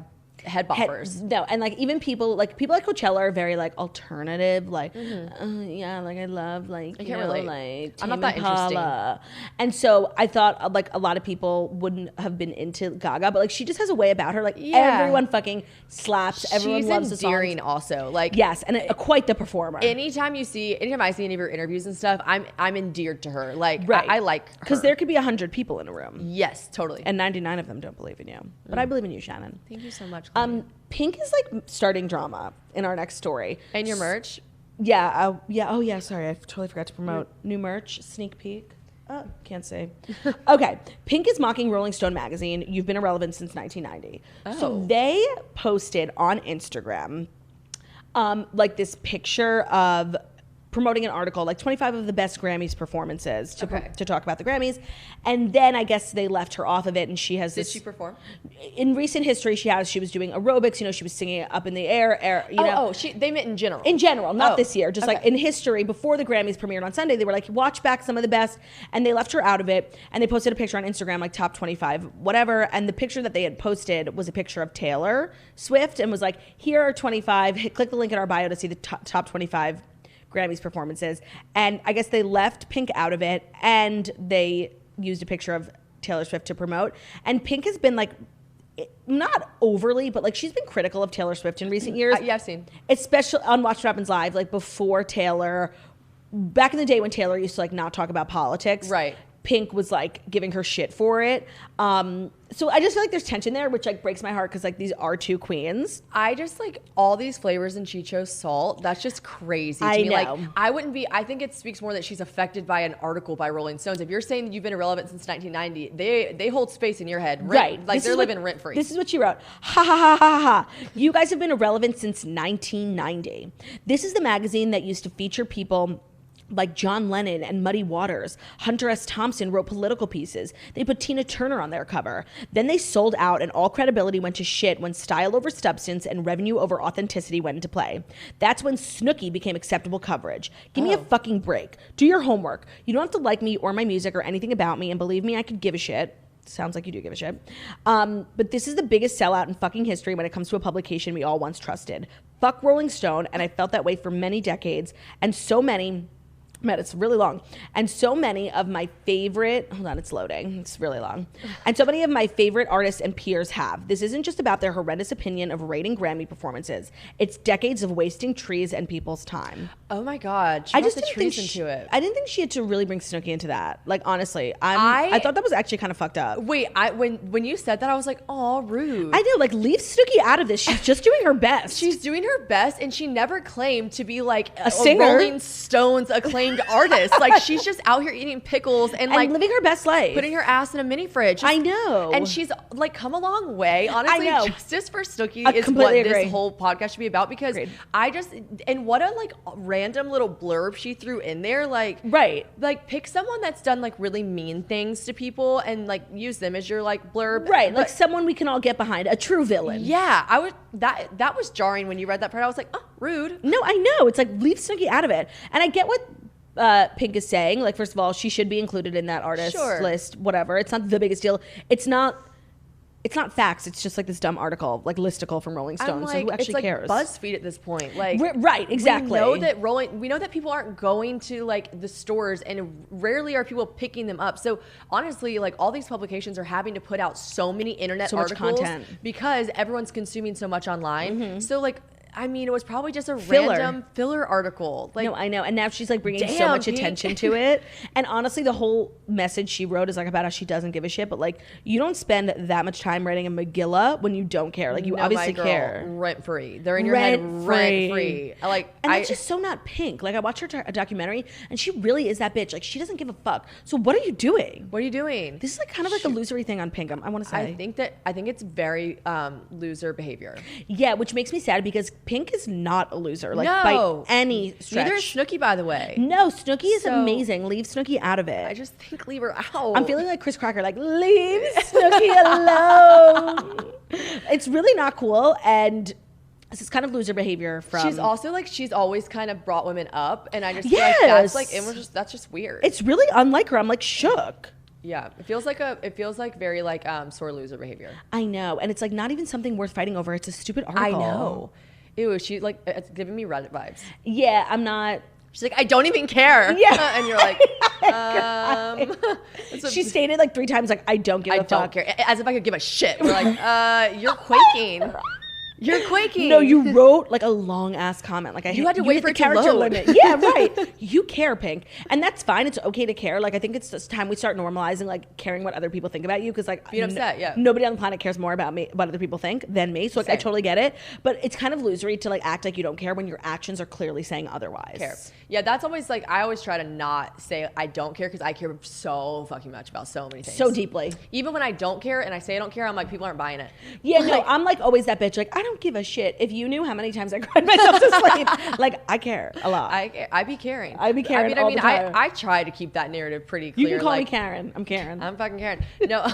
B: head boppers.
A: No, and like even people at Coachella are very like alternative, like yeah, like I love like
B: I can't relate.
A: like
B: I'm not
A: Tame
B: that interesting.
A: Impala. And so I thought like a lot of people wouldn't have been into Gaga, but like she just has a way about her, like
B: Yeah.
A: everyone fucking slaps, everyone
B: She's
A: loves the
B: endearing
A: songs.
B: also. Like
A: Yes, and quite the performer.
B: anytime I see any of her interviews and stuff, I'm endeared to her. Like
A: Right.
B: I like her.
A: Because there could be 100 people in a room,
B: Yes, totally.
A: and 99 of them don't believe in you. But I believe in you, Shannon.
B: Thank you so much. Claudia.
A: Pink is like starting drama in our next story.
B: And your merch.
A: Yeah, yeah. Oh, yeah. Sorry, I totally forgot to promote new merch. Sneak peek. Can't say. Okay, Pink is mocking Rolling Stone magazine. You've been irrelevant since 1990. So they posted on Instagram, like this picture of promoting an article, like 25 of the best Grammys performances to talk about the Grammys. And then I guess they left her off of it, and she has
B: Did she perform?
A: In recent history, she was doing aerobics, you know, she was singing it up in the air, you know.
B: They meant in general.
A: In general, not this year. Just like in history, before the Grammys premiered on Sunday, they were like, watch back some of the best, and they left her out of it, and they posted a picture on Instagram, like top 25, whatever, and the picture that they had posted was a picture of Taylor Swift, and was like, here are 25, click the link in our bio to see the top 25 Grammys performances. And I guess they left Pink out of it, and they used a picture of Taylor Swift to promote. And Pink has been like, not overly, but like she's been critical of Taylor Swift in recent years.
B: Yeah, I've seen.
A: Especially on Watch What Happens Live, like before Taylor, back in the day when Taylor used to like not talk about politics.
B: Right.
A: Pink was like giving her shit for it. So I just feel like there's tension there, which like breaks my heart because like these are two queens.
B: I just like all these flavors and she chose salt. That's just crazy to me.
A: know.
B: Like I think it speaks more that she's affected by an article by Rolling Stones. If you're saying that you've been irrelevant since 1990, they hold space in your head.
A: Right.
B: Like they're living rent free.
A: This is what she wrote. Ha ha ha ha ha. You guys have been irrelevant since 1990. This is the magazine that used to feature people like John Lennon and Muddy Waters. Hunter S. Thompson wrote political pieces. They put Tina Turner on their cover. Then they sold out and all credibility went to shit when style over substance and revenue over authenticity went into play. That's when Snooki became acceptable coverage. Give me a fucking break. Do your homework. You don't have to like me or my music or anything about me, and believe me, I could give a shit. Sounds like you do give a shit. But this is the biggest sellout in fucking history when it comes to a publication we all once trusted. Fuck Rolling Stone, and I felt that way for many decades, and so many... it's really long. And so many of my favorite, hold on, it's loading. It's really long. And so many of my favorite artists and peers have. This isn't just about their horrendous opinion of rating Grammy performances. It's decades of wasting trees and people's time.
B: Oh my God.
A: I just
B: didn't
A: didn't
B: think into it.
A: I didn't think she had to really bring Snooki into that. Like, honestly, I thought that was actually kind of fucked up.
B: Wait, when you said that, I was like, oh, rude.
A: I know, like, leave Snooki out of this. She's just doing her best.
B: She's doing her best, and she never claimed to be like
A: a singer.
B: Rolling Stones acclaimed artist. Like, she's just out here eating pickles and like
A: living her best life,
B: putting her ass in a mini fridge.
A: I know.
B: And she's like come a long way. Honestly,
A: I know.
B: Justice for Snooki is what this whole podcast should be about, because and what a like random little blurb she threw in there. Like,
A: right.
B: Like, pick someone that's done like really mean things to people and like use them as your like blurb.
A: Right. Like someone we can all get behind, a true villain.
B: Yeah. That was jarring when you read that part. I was like, oh, rude.
A: No, I know. It's like, leave Snooki out of it. And I get what Pink is saying. Like, first of all, she should be included in that artist list, whatever. It's not the biggest deal. It's not facts. It's just like this dumb article, like listicle from Rolling Stone.
B: Like,
A: so who actually cares?
B: BuzzFeed at this point. Like,
A: right, exactly.
B: We know that people aren't going to like the stores, and rarely are people picking them up. So honestly, like all these publications are having to put out so many internet articles
A: content
B: because everyone's consuming so much online. Mm-hmm. So like, I mean, it was probably just a random filler article. Like,
A: no, I know. And now she's like bringing so much attention to it. And honestly, the whole message she wrote is like about how she doesn't give a shit. But like, you don't spend that much time writing a Megillah when you don't care. Like, you obviously care.
B: Rent free. They're in your head rent free. And
A: that's just so not Pink. Like, I watched her documentary, and she really is that bitch. Like, she doesn't give a fuck. So what are you doing?
B: What are you doing?
A: This is like kind of like a losery thing on Pink. I want to say.
B: I think it's very loser behavior.
A: Yeah, which makes me sad because Pink is not a loser, like by any stretch.
B: Neither is Snooki, by the way.
A: No, Snooki is amazing. Leave Snooki out of it.
B: I just think leave her out.
A: I'm feeling like Chris Crocker, like, leave Snooki alone. It's really not cool, and this is kind of loser behavior from...
B: She's also like, she's always kind of brought women up, and I just feel like that's just weird.
A: It's really unlike her. I'm like shook.
B: Yeah, it feels like very like sore loser behavior.
A: I know, and it's like not even something worth fighting over. It's a stupid article.
B: I know. Ew, she like, it's giving me Reddit vibes.
A: Yeah, I'm not.
B: She's like, I don't even care.
A: Yeah,
B: and you're like,
A: she stated like 3 times, like, I don't give a fuck.
B: I don't care, as if I could give a shit. We're like, you're quaking. You're quaking.
A: No, you wrote like a long ass comment. Like
B: you had to wait for it to load.
A: Limit. Yeah, right. You care, Pink, and that's fine. It's okay to care. Like, I think it's just time we start normalizing like caring what other people think about you, because like
B: being upset. Yeah.
A: Nobody on the planet cares more about me, what other people think, than me. So like, I totally get it. But it's kind of losery to like act like you don't care when your actions are clearly saying otherwise.
B: Care. Yeah, that's always like, I always try to not say I don't care, because I care so fucking much about so many things.
A: So deeply.
B: Even when I don't care and I say I don't care, I'm like, people aren't buying it.
A: Yeah, no, I'm like always that bitch. Like, I don't don't give a shit. If you knew how many times I cried myself to sleep, like, I care a lot.
B: I be caring.
A: I be caring.
B: I try to keep that narrative pretty clear.
A: You can call me Karen. I'm Karen.
B: I'm fucking Karen. No,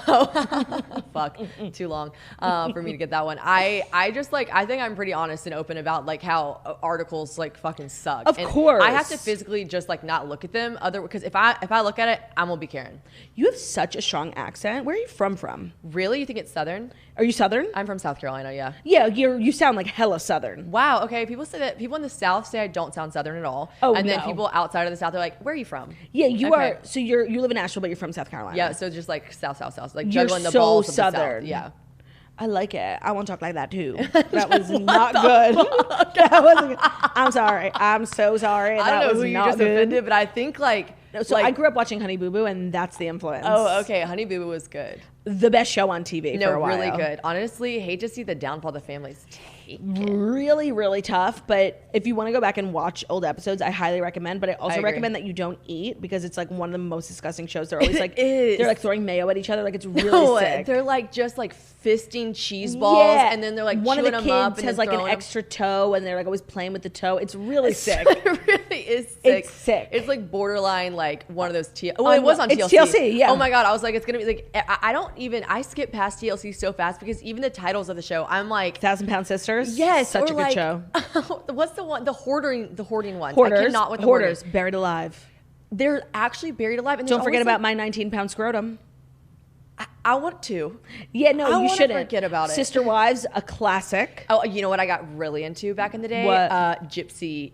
B: fuck, too long for me to get that one. I just like, I think I'm pretty honest and open about like how articles like fucking suck.
A: Of course.
B: I have to physically just like not look at them because if I look at it, I'm gonna be Karen.
A: You have such a strong accent. Where are you from?
B: Really? You think it's Southern?
A: Are you Southern?
B: I'm from South Carolina, yeah.
A: Yeah, you sound like hella Southern.
B: Wow, okay. People say that. People in the South say I don't sound Southern at all.
A: Oh,
B: and then people outside of the South are like, where are you from?
A: Yeah, you are. So you live in Nashville, but you're from South Carolina.
B: Yeah, so just like South. Like
A: you're
B: juggling the
A: so
B: balls of
A: Southern.
B: the South. Yeah.
A: I like it. I want to talk like that too. That was not good. That wasn't good. I'm sorry. I'm so sorry.
B: I don't know who you just offended, but I think like...
A: So I grew up watching Honey Boo Boo, and that's the influence.
B: Oh, okay. Honey Boo Boo was good.
A: The best show on TV for a while.
B: No, really good. Honestly, hate to see the downfall the family's taken.
A: Really, really tough. But if you want to go back and watch old episodes, I highly recommend. But I also recommend that you don't eat because it's like one of the most disgusting shows. They're always like they're like throwing mayo at each other. Like it's really sick.
B: They're like just like fisting cheese balls, and then they're like
A: one of the kids
B: and
A: has like an extra toe, and they're like always playing with the toe. It's really sick.
B: It really is sick.
A: It's sick.
B: It's like borderline like one of those TLC. Well, it was on TLC.
A: It's TLC, yeah.
B: Oh my god, I was like, it's gonna be like I skip past TLC so fast because even the titles of the show, I'm like
A: 1,000 Pound Sisters.
B: Yes,
A: such a good show.
B: What's the one? The hoarding one.
A: Hoarders.
B: I cannot with the
A: Hoarders. Buried alive.
B: They're actually buried alive. And
A: don't forget about my 19-pound scrotum.
B: I want to.
A: Yeah, no, you shouldn't.
B: Forget about it.
A: Sister Wives, a classic.
B: Oh, you know what I got really into back in the day?
A: What?
B: Gypsy.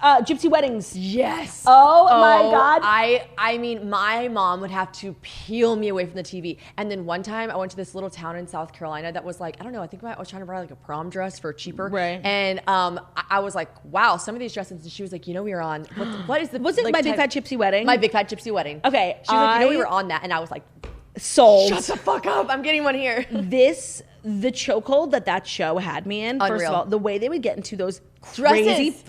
A: Gypsy Weddings.
B: Yes.
A: Oh my God.
B: I mean, my mom would have to peel me away from the TV. And then one time I went to this little town in South Carolina that was like, I don't know, I think I was trying to buy like a prom dress for cheaper.
A: Right.
B: And I was like, wow, some of these dresses. And she was like, you know, we were on, what is the,
A: was it like, My Big Fat Gypsy Wedding?
B: My Big Fat Gypsy Wedding.
A: Okay.
B: She was like, you know, we were on that. And I was like,
A: sold.
B: Shut the fuck up. I'm getting one here.
A: The chokehold that show had me in,
B: Unreal.
A: first of all, the way they would get into those
B: dresses.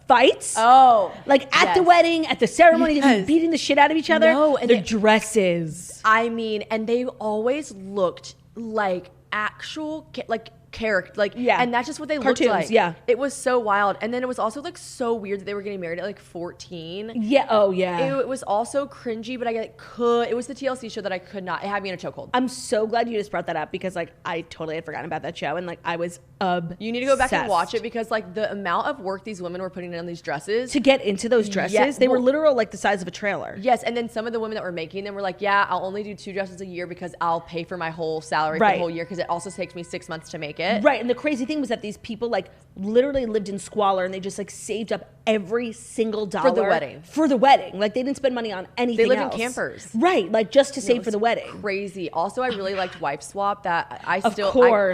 A: Fights.
B: Oh.
A: Like at the wedding, at the ceremony, beating the shit out of each other.
B: No, and
A: their dresses.
B: I mean, and they always looked like actual, like character, like,
A: yeah,
B: and that's just what they
A: Cartoons,
B: looked like.
A: Yeah,
B: it was so wild. And then it was also like so weird that they were getting married at like 14.
A: Yeah. Oh yeah.
B: It was also cringy, but it was the TLC show that I could not. It had me in a chokehold.
A: I'm so glad you just brought that up because like I totally had forgotten about that show and like I was obsessed.
B: You need to go back and watch it because like the amount of work these women were putting in on these dresses
A: to get into those dresses, they were literal like the size of a trailer.
B: Yes, and then some of the women that were making them were like, yeah, I'll only do 2 dresses a year because I'll pay for my whole salary for the whole year because it also takes me 6 months to make it.
A: Right, and the crazy thing was that these people like literally lived in squalor and they just like saved up every single dollar for the wedding. Like they didn't spend money on anything.
B: They lived in campers,
A: right? Like just to save for the wedding.
B: Crazy. Also, I really liked Wife Swap. That I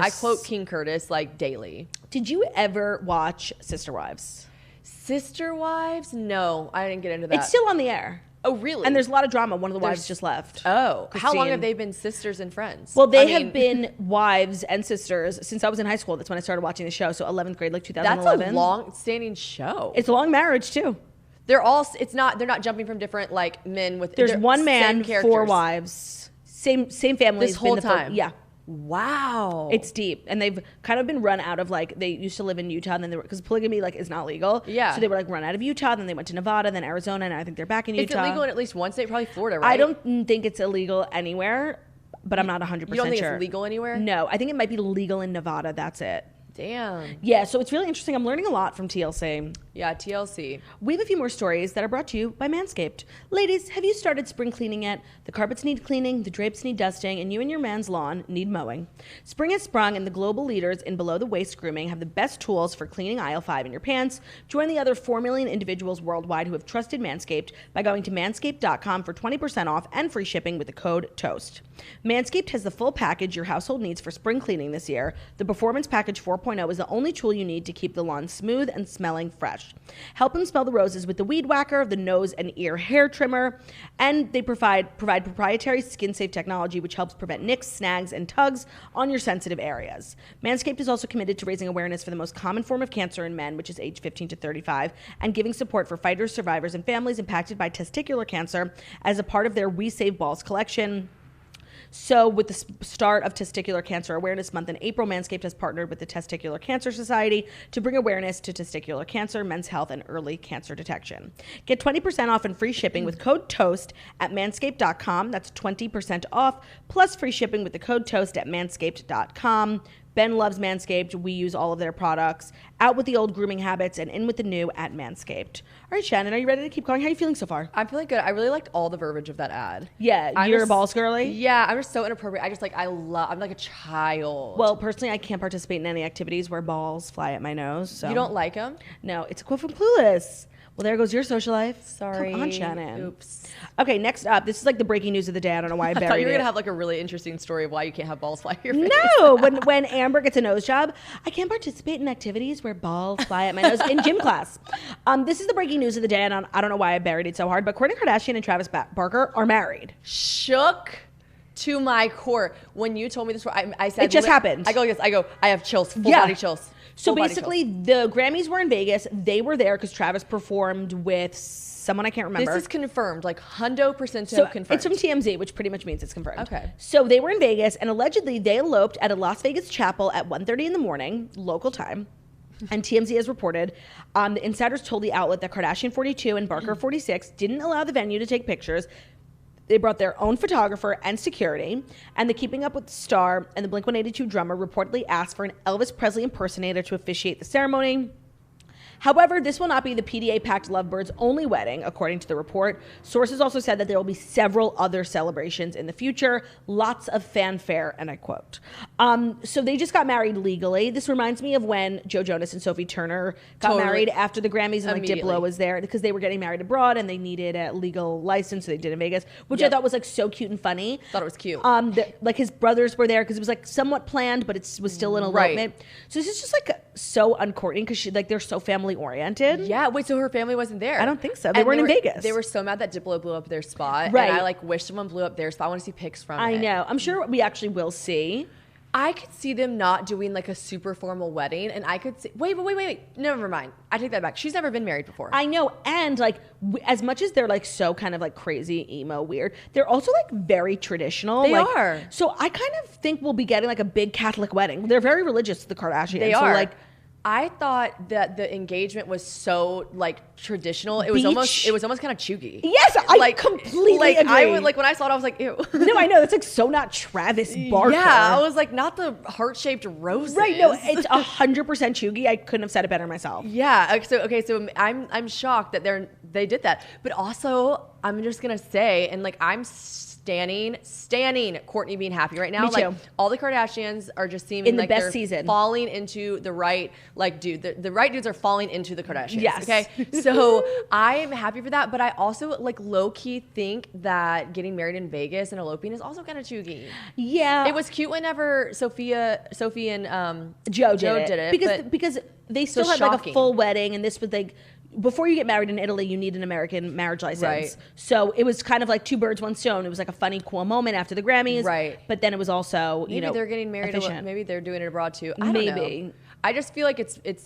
B: quote King Curtis like daily.
A: Did you ever watch Sister Wives?
B: Sister Wives? No, I didn't get into that.
A: It's still on the air.
B: Oh, really?
A: And there's a lot of drama. One of the wives just left.
B: Oh.
A: Christine.
B: How long have they been sisters and friends?
A: Well, they have been wives and sisters since I was in high school. That's when I started watching the show. So 11th grade, like 2011.
B: That's a long-standing show.
A: It's a long marriage, too.
B: They're not jumping from different, like, men with...
A: There's one man, 4 wives. Same family.
B: This whole time?
A: Yeah.
B: Wow.
A: It's deep. And they've kind of been run out of like, they used to live in Utah and then they were, because polygamy like is not legal.
B: Yeah.
A: So they were like run out of Utah, then they went to Nevada, then Arizona, and I think they're back in Utah.
B: Is it legal in at least one state? Probably Florida, right?
A: I don't think it's illegal anywhere, but I'm not 100% sure.
B: You don't think it's legal anywhere?
A: No, I think it might be legal in Nevada. That's it.
B: Damn.
A: Yeah, so it's really interesting. I'm learning a lot from TLC.
B: Yeah, TLC.
A: We have a few more stories that are brought to you by Manscaped. Ladies, have you started spring cleaning yet? The carpets need cleaning, the drapes need dusting, and you and your man's lawn need mowing. Spring has sprung, and the global leaders in below-the-waist grooming have the best tools for cleaning aisle 5 in your pants. Join the other 4 million individuals worldwide who have trusted Manscaped by going to manscaped.com for 20% off and free shipping with the code TOAST. Manscaped has the full package your household needs for spring cleaning this year. The Performance Package 4.0 is the only tool you need to keep the lawn smooth and smelling fresh. Help them smell the roses with the Weed Whacker, the nose and ear hair trimmer, and they provide proprietary skin-safe technology which helps prevent nicks, snags, and tugs on your sensitive areas. Manscaped is also committed to raising awareness for the most common form of cancer in men, which is age 15 to 35, and giving support for fighters, survivors, and families impacted by testicular cancer as a part of their We Save Balls collection. So with the start of Testicular Cancer Awareness Month in April, Manscaped has partnered with the Testicular Cancer Society to bring awareness to testicular cancer, men's health, and early cancer detection. Get 20% off and free shipping with code TOAST at manscaped.com. That's 20% off plus free shipping with the code TOAST at manscaped.com. Ben loves Manscaped. We use all of their products. Out with the old grooming habits and in with the new at Manscaped. All right, Shannon, are you ready to keep going? How are you feeling so far?
B: I'm feeling good. I really liked all the verbiage of that ad.
A: Yeah, you're a balls girly?
B: Yeah, I'm just so inappropriate. I just like, I'm like a child.
A: Well, personally, I can't participate in any activities where balls fly at my nose. So.
B: You don't like them?
A: No, it's a quote from Clueless. Well, there goes your social life.
B: Sorry.
A: Come on, Shannon.
B: Oops.
A: Okay, next up. This is like the breaking news of the day. I don't know why I buried it.
B: I thought you were going to have like a really interesting story of why you can't have balls fly at your face.
A: No, when Amber gets a nose job, I can't participate in activities where balls fly at my nose in gym class. This is the breaking news of the day, and I don't know why I buried it so hard, but Kourtney Kardashian and Travis Barker are married.
B: Shook to my core. When you told me this, I said...
A: It just happened.
B: I go, I have chills, full body chills.
A: So basically, the Grammys were in Vegas. They were there because Travis performed with someone I can't remember.
B: This is confirmed, like 100% confirmed.
A: It's from TMZ, which pretty much means it's confirmed.
B: Okay.
A: So they were in Vegas, and allegedly they eloped at a Las Vegas chapel at 1:30 in the morning, local time. And TMZ has reported, the insiders told the outlet that Kardashian 42 and Barker 46 didn't allow the venue to take pictures. They brought their own photographer and security, and the Keeping Up with the Star and the Blink-182 drummer reportedly asked for an Elvis Presley impersonator to officiate the ceremony. However, this will not be the PDA-packed lovebirds' only wedding, according to the report. Sources also said that there will be several other celebrations in the future, lots of fanfare, and I quote. So they just got married legally. This reminds me of when Joe Jonas and Sophie Turner got married after the Grammys, and like Diplo was there because they were getting married abroad and they needed a legal license, so they did in Vegas, which I thought was like so cute and funny.
B: Thought it was cute.
A: Like his brothers were there because it was like somewhat planned, but it was still an elopement.
B: Right. So
A: this is just like so uncourtney because they're so family oriented.
B: Yeah, wait, so her family wasn't there?
A: I don't think so. They weren't in Vegas.
B: They were so mad that Diplo blew up their spot.
A: Right.
B: And I like wish someone blew up their spot. I want to see pics from it.
A: I know. I'm sure we actually will see.
B: I could see them not doing like a super formal wedding, and I could see. Wait. Never mind. I take that back. She's never been married before.
A: I know, and like as much as they're like so kind of like crazy emo weird, they're also like very traditional.
B: They are.
A: So I kind of think we'll be getting like a big Catholic wedding. They're very religious, the Kardashians.
B: They
A: so,
B: are.
A: Like,
B: I thought that the engagement was so like traditional. It was almost kind of chuggy.
A: Yes, I completely agree.
B: I would when I saw it, I was like, ew.
A: No, I know. It's like so not Travis Barker.
B: Yeah, I was like, not the heart-shaped roses.
A: Right, no, it's 100% chuggy. I couldn't have said it better myself.
B: Yeah, so I'm shocked that they did that. But also, I'm just gonna say, and like I'm standing Kourtney being happy right now.
A: Me too.
B: Like all the Kardashians are just seeming
A: in the
B: like
A: best
B: they're
A: season,
B: falling into the right dude. The right dudes are falling into the Kardashians.
A: Yes.
B: Okay. So I'm happy for that, but I also like low key think that getting married in Vegas and eloping is also kind of chuggy.
A: Yeah.
B: It was cute whenever Sophie and
A: Joe did it because they still had like a full wedding, and this was like. Before you get married in Italy, you need an American marriage license.
B: Right.
A: So it was kind of like two birds, one stone. It was like a funny, cool moment after the Grammys.
B: Right.
A: But then it was also,
B: maybe they're getting married. Maybe they're doing it abroad too. I don't know. I just feel like it's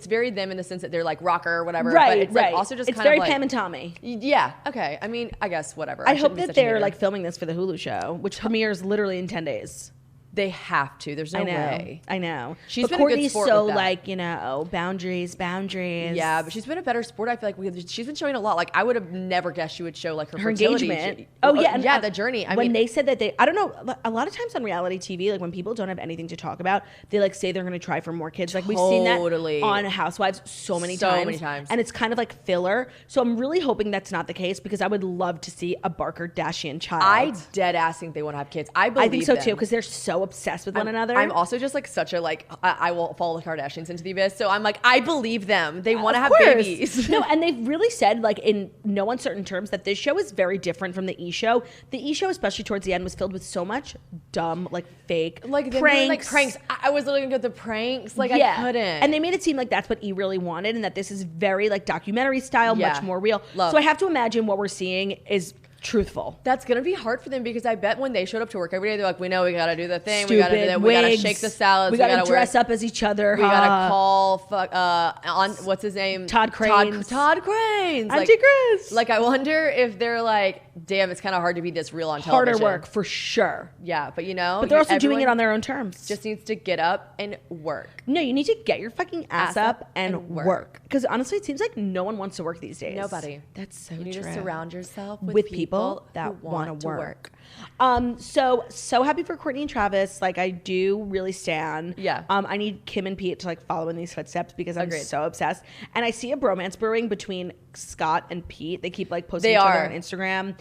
B: very them in the sense that they're like rocker or whatever.
A: Right.
B: But it's like also just
A: it's
B: kind
A: very
B: of like
A: Pam and Tommy.
B: Yeah. Okay. I mean, I guess whatever.
A: I hope that they're like filming this for the Hulu show, which premieres literally in 10 days.
B: They have to. There's no way.
A: I know.
B: She's been a good sport
A: so
B: with that.
A: like, boundaries.
B: Yeah, but she's been a better sport. I feel like she's been showing a lot. Like I would have never guessed she would show like her
A: engagement.
B: The journey.
A: When they said that I don't know, a lot of times on reality TV, like when people don't have anything to talk about, they like say they're going to try for more kids. Like we've seen that on Housewives so many times. And it's kind of like filler. So I'm really hoping that's not the case because I would love to see a Barker-Kardashian child.
B: I dead ass think they want to have kids. I think
A: so too because they're so obsessed with one another.
B: I'm also just like such a I will follow the Kardashians into the abyss. So I'm like, I believe them. They want to have babies.
A: No, and they've really said like in no uncertain terms that this show is very different from the E! Show. The E! Show, especially towards the end, was filled with so much dumb, like fake pranks.
B: I was looking at the pranks. Like I couldn't.
A: And they made it seem like that's what E! really wanted and that this is very like documentary style, much more real.
B: Love.
A: So I have to imagine what we're seeing is truthful.
B: That's going to be hard for them because I bet when they showed up to work every day, they're like, we know we got to do the thing.
A: Stupid
B: we got to do that. We got to
A: wigs.
B: shake the salads.
A: We got to dress up as each other.
B: We got to call, on what's his name?
A: Todd Cranes.
B: Todd Cranes.
A: Auntie Chris.
B: Like, I wonder if they're like, damn, it's kind of hard to be this real on television.
A: Harder work, for sure.
B: Yeah, but you know.
A: But they're also doing it on their own terms.
B: Just needs to get up and work.
A: No, you need to get your fucking ass up and work. Because honestly, it seems like no one wants to work these days.
B: Nobody.
A: That's so
B: true. You need to surround yourself with
A: people that want to work.
B: So
A: happy for Kourtney and Travis. Like, I do really stan.
B: Yeah.
A: I need Kim and Pete to like follow in these footsteps because I'm so obsessed. And I see a bromance brewing between Scott and Pete. They keep like posting each other on Instagram.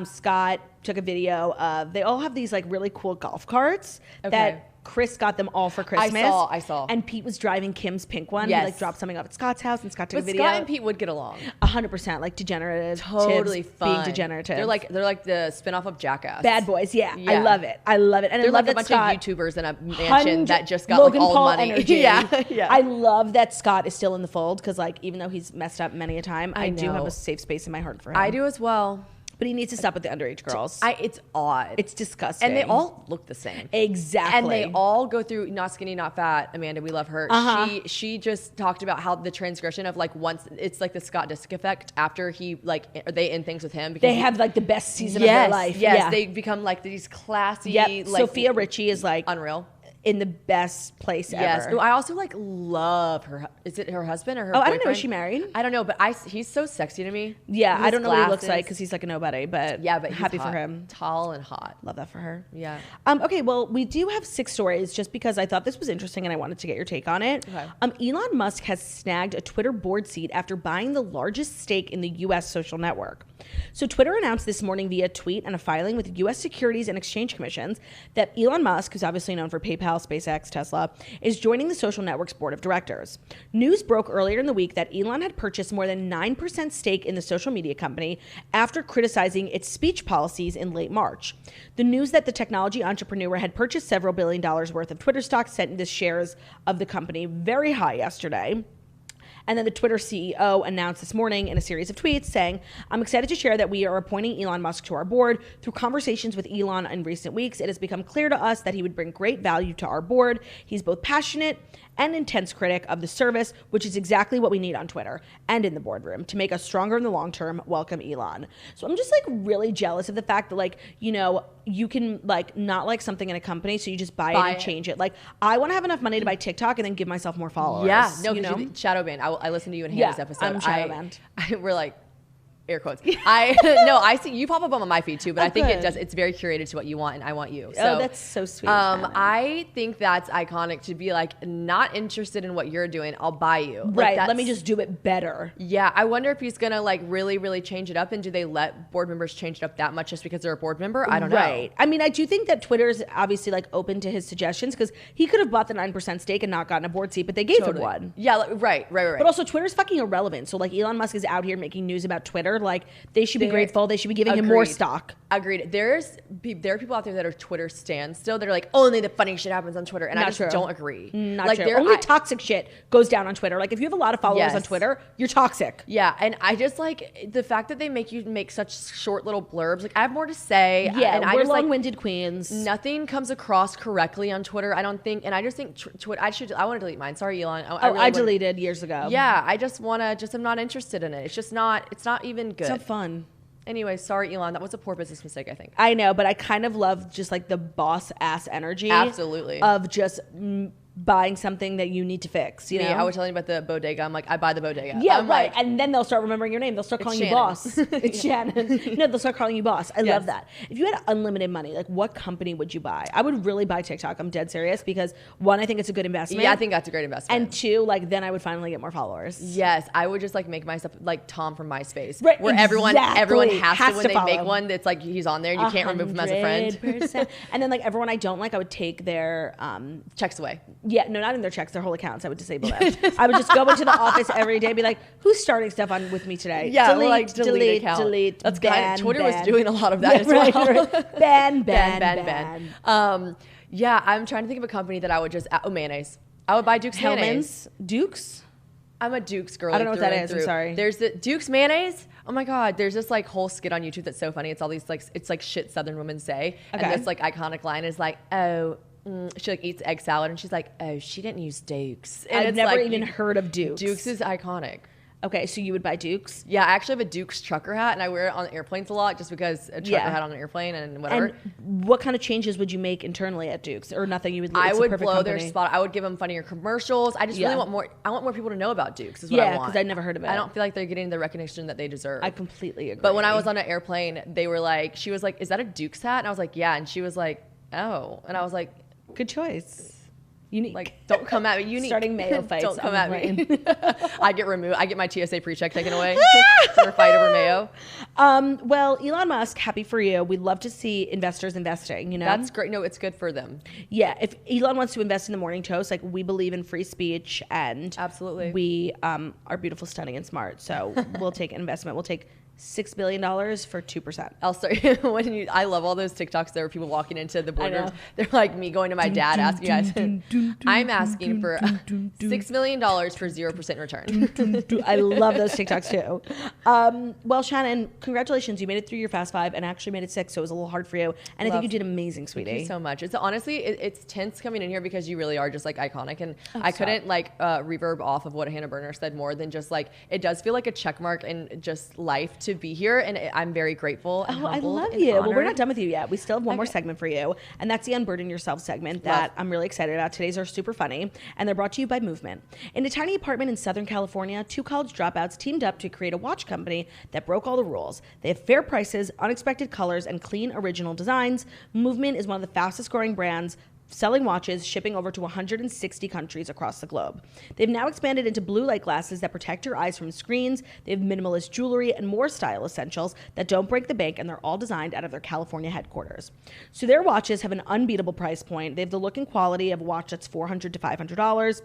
A: Scott took a video of, they all have these like really cool golf carts that Chris got them all for Christmas.
B: I saw.
A: And Pete was driving Kim's pink one.
B: Yes.
A: He like dropped something off at Scott's house and Scott took a video.
B: Scott and Pete would get along.
A: 100%. Like degenerative.
B: Totally fun.
A: Being degenerative.
B: They're like the spinoff of Jackass.
A: Bad boys. Yeah. I love it. And
B: they're
A: I love
B: like a
A: that
B: bunch
A: Scott,
B: of YouTubers in a mansion that just got
A: Logan
B: like all
A: Paul
B: the money.
A: Energy.
B: Yeah.
A: I love that Scott is still in the fold because like even though he's messed up many a time, I do have a safe space in my heart for him.
B: I do as well.
A: But he needs to stop with the underage girls.
B: It's odd.
A: It's disgusting.
B: And they all look the same.
A: Exactly.
B: And they all go through not skinny, not fat. Amanda, we love her. She just talked about how the transgression of like once it's like the Scott Disick effect after he like they end things with him because
A: they have like the best season of their life.
B: Yes, they become like these classy.
A: Yep.
B: Like,
A: Sophia Richie is like
B: unreal.
A: In the best place ever.
B: I also like love her. Is it her husband or her boyfriend?
A: I don't know. Is she married?
B: I don't know, but he's so sexy to me.
A: Yeah, I don't know what he looks like because he's like a nobody, but
B: but
A: happy
B: he's
A: for him.
B: Tall and hot.
A: Love that for her.
B: Yeah.
A: Okay, well, we do have 6 stories just because I thought this was interesting and I wanted to get your take on it. Okay. Elon Musk has snagged a Twitter board seat after buying the largest stake in the U.S. social network. So Twitter announced this morning via tweet and a filing with U.S. Securities and Exchange Commissions that Elon Musk, who's obviously known for PayPal, SpaceX, Tesla, is joining the social network's board of directors. News broke earlier in the week that Elon had purchased more than 9% stake in the social media company after criticizing its speech policies in late March. The news that the technology entrepreneur had purchased several $1 billion worth of Twitter stock sent the shares of the company very high yesterday. And then the Twitter CEO announced this morning in a series of tweets saying, I'm excited to share that we are appointing Elon Musk to our board. Through conversations with Elon in recent weeks, it has become clear to us that he would bring great value to our board. He's both passionate and intense critic of the service, which is exactly what we need on Twitter and in the boardroom to make us stronger in the long term. Welcome, Elon. So I'm just like really jealous of the fact that like, you know, you can like not like something in a company, so you just buy it and change it. Like I want to have enough money to buy TikTok and then give myself more followers.
B: Yeah, no,
A: you know?
B: shadow ban. I listened to you in Hannah's episode.
A: I'm shadow banned.
B: We're like, air quotes. I see you pop up on my feed too, but I think it's very curated to what you want, and I want you. So,
A: that's so sweet.
B: I think that's iconic to be like not interested in what you're doing. I'll buy you.
A: Right. Let me just do it better.
B: Yeah. I wonder if he's gonna like really, really change it up, and do they let board members change it up that much just because they're a board member? I don't know.
A: Right. I mean, I do think that Twitter's obviously like open to his suggestions because he could have bought the 9% stake and not gotten a board seat, but they gave him one.
B: Yeah. Right.
A: But also, Twitter's fucking irrelevant. So like Elon Musk is out here making news about Twitter. Like they should be grateful. They should be giving him more stock.
B: Agreed. There are people out there that are Twitter stans still. They're like, only the funny shit happens on Twitter, and I just don't agree.
A: Not
B: like,
A: true. Only toxic shit goes down on Twitter. Like if you have a lot of followers on Twitter, you're toxic.
B: Yeah, and I just like the fact that they make you make such short little blurbs. Like I have more to say.
A: Yeah,
B: and
A: we're long-winded queens.
B: Nothing comes across correctly on Twitter. I don't think, and I just think Twitter. I want to delete mine. Sorry, Elon.
A: I deleted years ago.
B: Yeah, I just want to. I'm not interested in it. It's just not. It's not even good.
A: It's not fun.
B: Anyway, sorry, Elon. That was a poor business mistake, I think.
A: I know, but I kind of love just like the boss ass energy.
B: Absolutely.
A: Of just buying something that you need to fix. You know,
B: I was telling you about the bodega. I'm like, I buy the bodega.
A: Yeah, right. And then they'll start remembering your name. They'll start calling you boss. It's Shannon. No, they'll start calling you boss. I love that. If you had unlimited money, like what company would you buy? I would really buy TikTok. I'm dead serious because one, I think it's a good investment.
B: Yeah, I think that's a great investment.
A: And two, like then I would finally get more followers.
B: Yes, I would just like make myself like Tom from MySpace,
A: right?
B: Where everyone has to when they make one that's like he's on there and you can't remove him as a friend.
A: And then like everyone I don't like, I would take their
B: checks away.
A: Yeah, no, not in their checks, their whole accounts. I would disable them. I would just go into the office every day, be like, "Who's starting stuff on with me today?"
B: Yeah, delete account.
A: Delete.
B: That's ban, Twitter was doing a lot of that as well.
A: Right. Ban.
B: Yeah, I'm trying to think of a company that I would just mayonnaise. I would buy Duke's mayonnaise.
A: Duke's.
B: I'm a Duke's girl.
A: I don't know what that is. I'm sorry.
B: There's the Duke's mayonnaise. Oh my God, there's this like whole skit on YouTube that's so funny. It's all these like, it's like shit Southern women say. Okay. And this like iconic line is like, oh, she like eats egg salad and she's like, oh, she didn't use Dukes. And
A: I've never even heard of Dukes.
B: Dukes is iconic.
A: Okay, so you would buy Dukes?
B: Yeah, I actually have a Dukes trucker hat, and I wear it on airplanes a lot just because a trucker hat on an airplane and whatever.
A: And what kind of changes would you make internally at Dukes, or nothing? You would.
B: I would blow their spot. I would give them funnier commercials. I just really want more. I want more people to know about Dukes. Is what I want.
A: Yeah, because I never heard of it.
B: I don't feel like they're getting the recognition that they deserve.
A: I completely agree.
B: But when I was on an airplane, they were like, she was like, "Is that a Dukes hat?" And I was like, "Yeah." And she was like, "Oh," and I was like,
A: "Good choice." Unique.
B: Like, don't come at me. Unique.
A: Starting mayo fights.
B: Don't come at me. I get removed. I get my TSA pre-check taken away for a fight over mayo.
A: Well, Elon Musk, happy for you. We'd love to see investors investing, you know?
B: That's great. No, it's good for them.
A: Yeah. If Elon wants to invest in the Morning Toast, like, we believe in free speech and
B: absolutely,
A: we are beautiful, stunning, and smart. So we'll take an investment. We'll take $6 billion for 2%.
B: I'll start I love all those TikToks. There were people walking into the boardroom. They're like me going to my dad asking guys, I'm asking for $6 million for 0% return.
A: I love those TikToks too. Well, Shannon, congratulations. You made it through your Fast 5 and actually made it 6, so it was a little hard for you. And I think you did amazing, sweetie.
B: Thank you so much. It's honestly, it's tense coming in here because you really are just like iconic. And I couldn't like reverb off of what Hannah Berner said more than just like, it does feel like a check mark in just life to be here, and I'm very grateful and humbled.
A: I love you. Well, we're not done with you yet. We still have one more segment for you, and that's the Unburden Yourself segment that I'm really excited about. Today's are super funny, and they're brought to you by Movement. In a tiny apartment in Southern California, 2 college dropouts teamed up to create a watch company that broke all the rules. They have fair prices, unexpected colors, and clean original designs. Movement is one of the fastest growing brands selling watches, shipping over to 160 countries across the globe. They've now expanded into blue light glasses that protect your eyes from screens. They have minimalist jewelry and more style essentials that don't break the bank, and they're all designed out of their California headquarters. So their watches have an unbeatable price point. They have the look and quality of a watch that's $400 to $500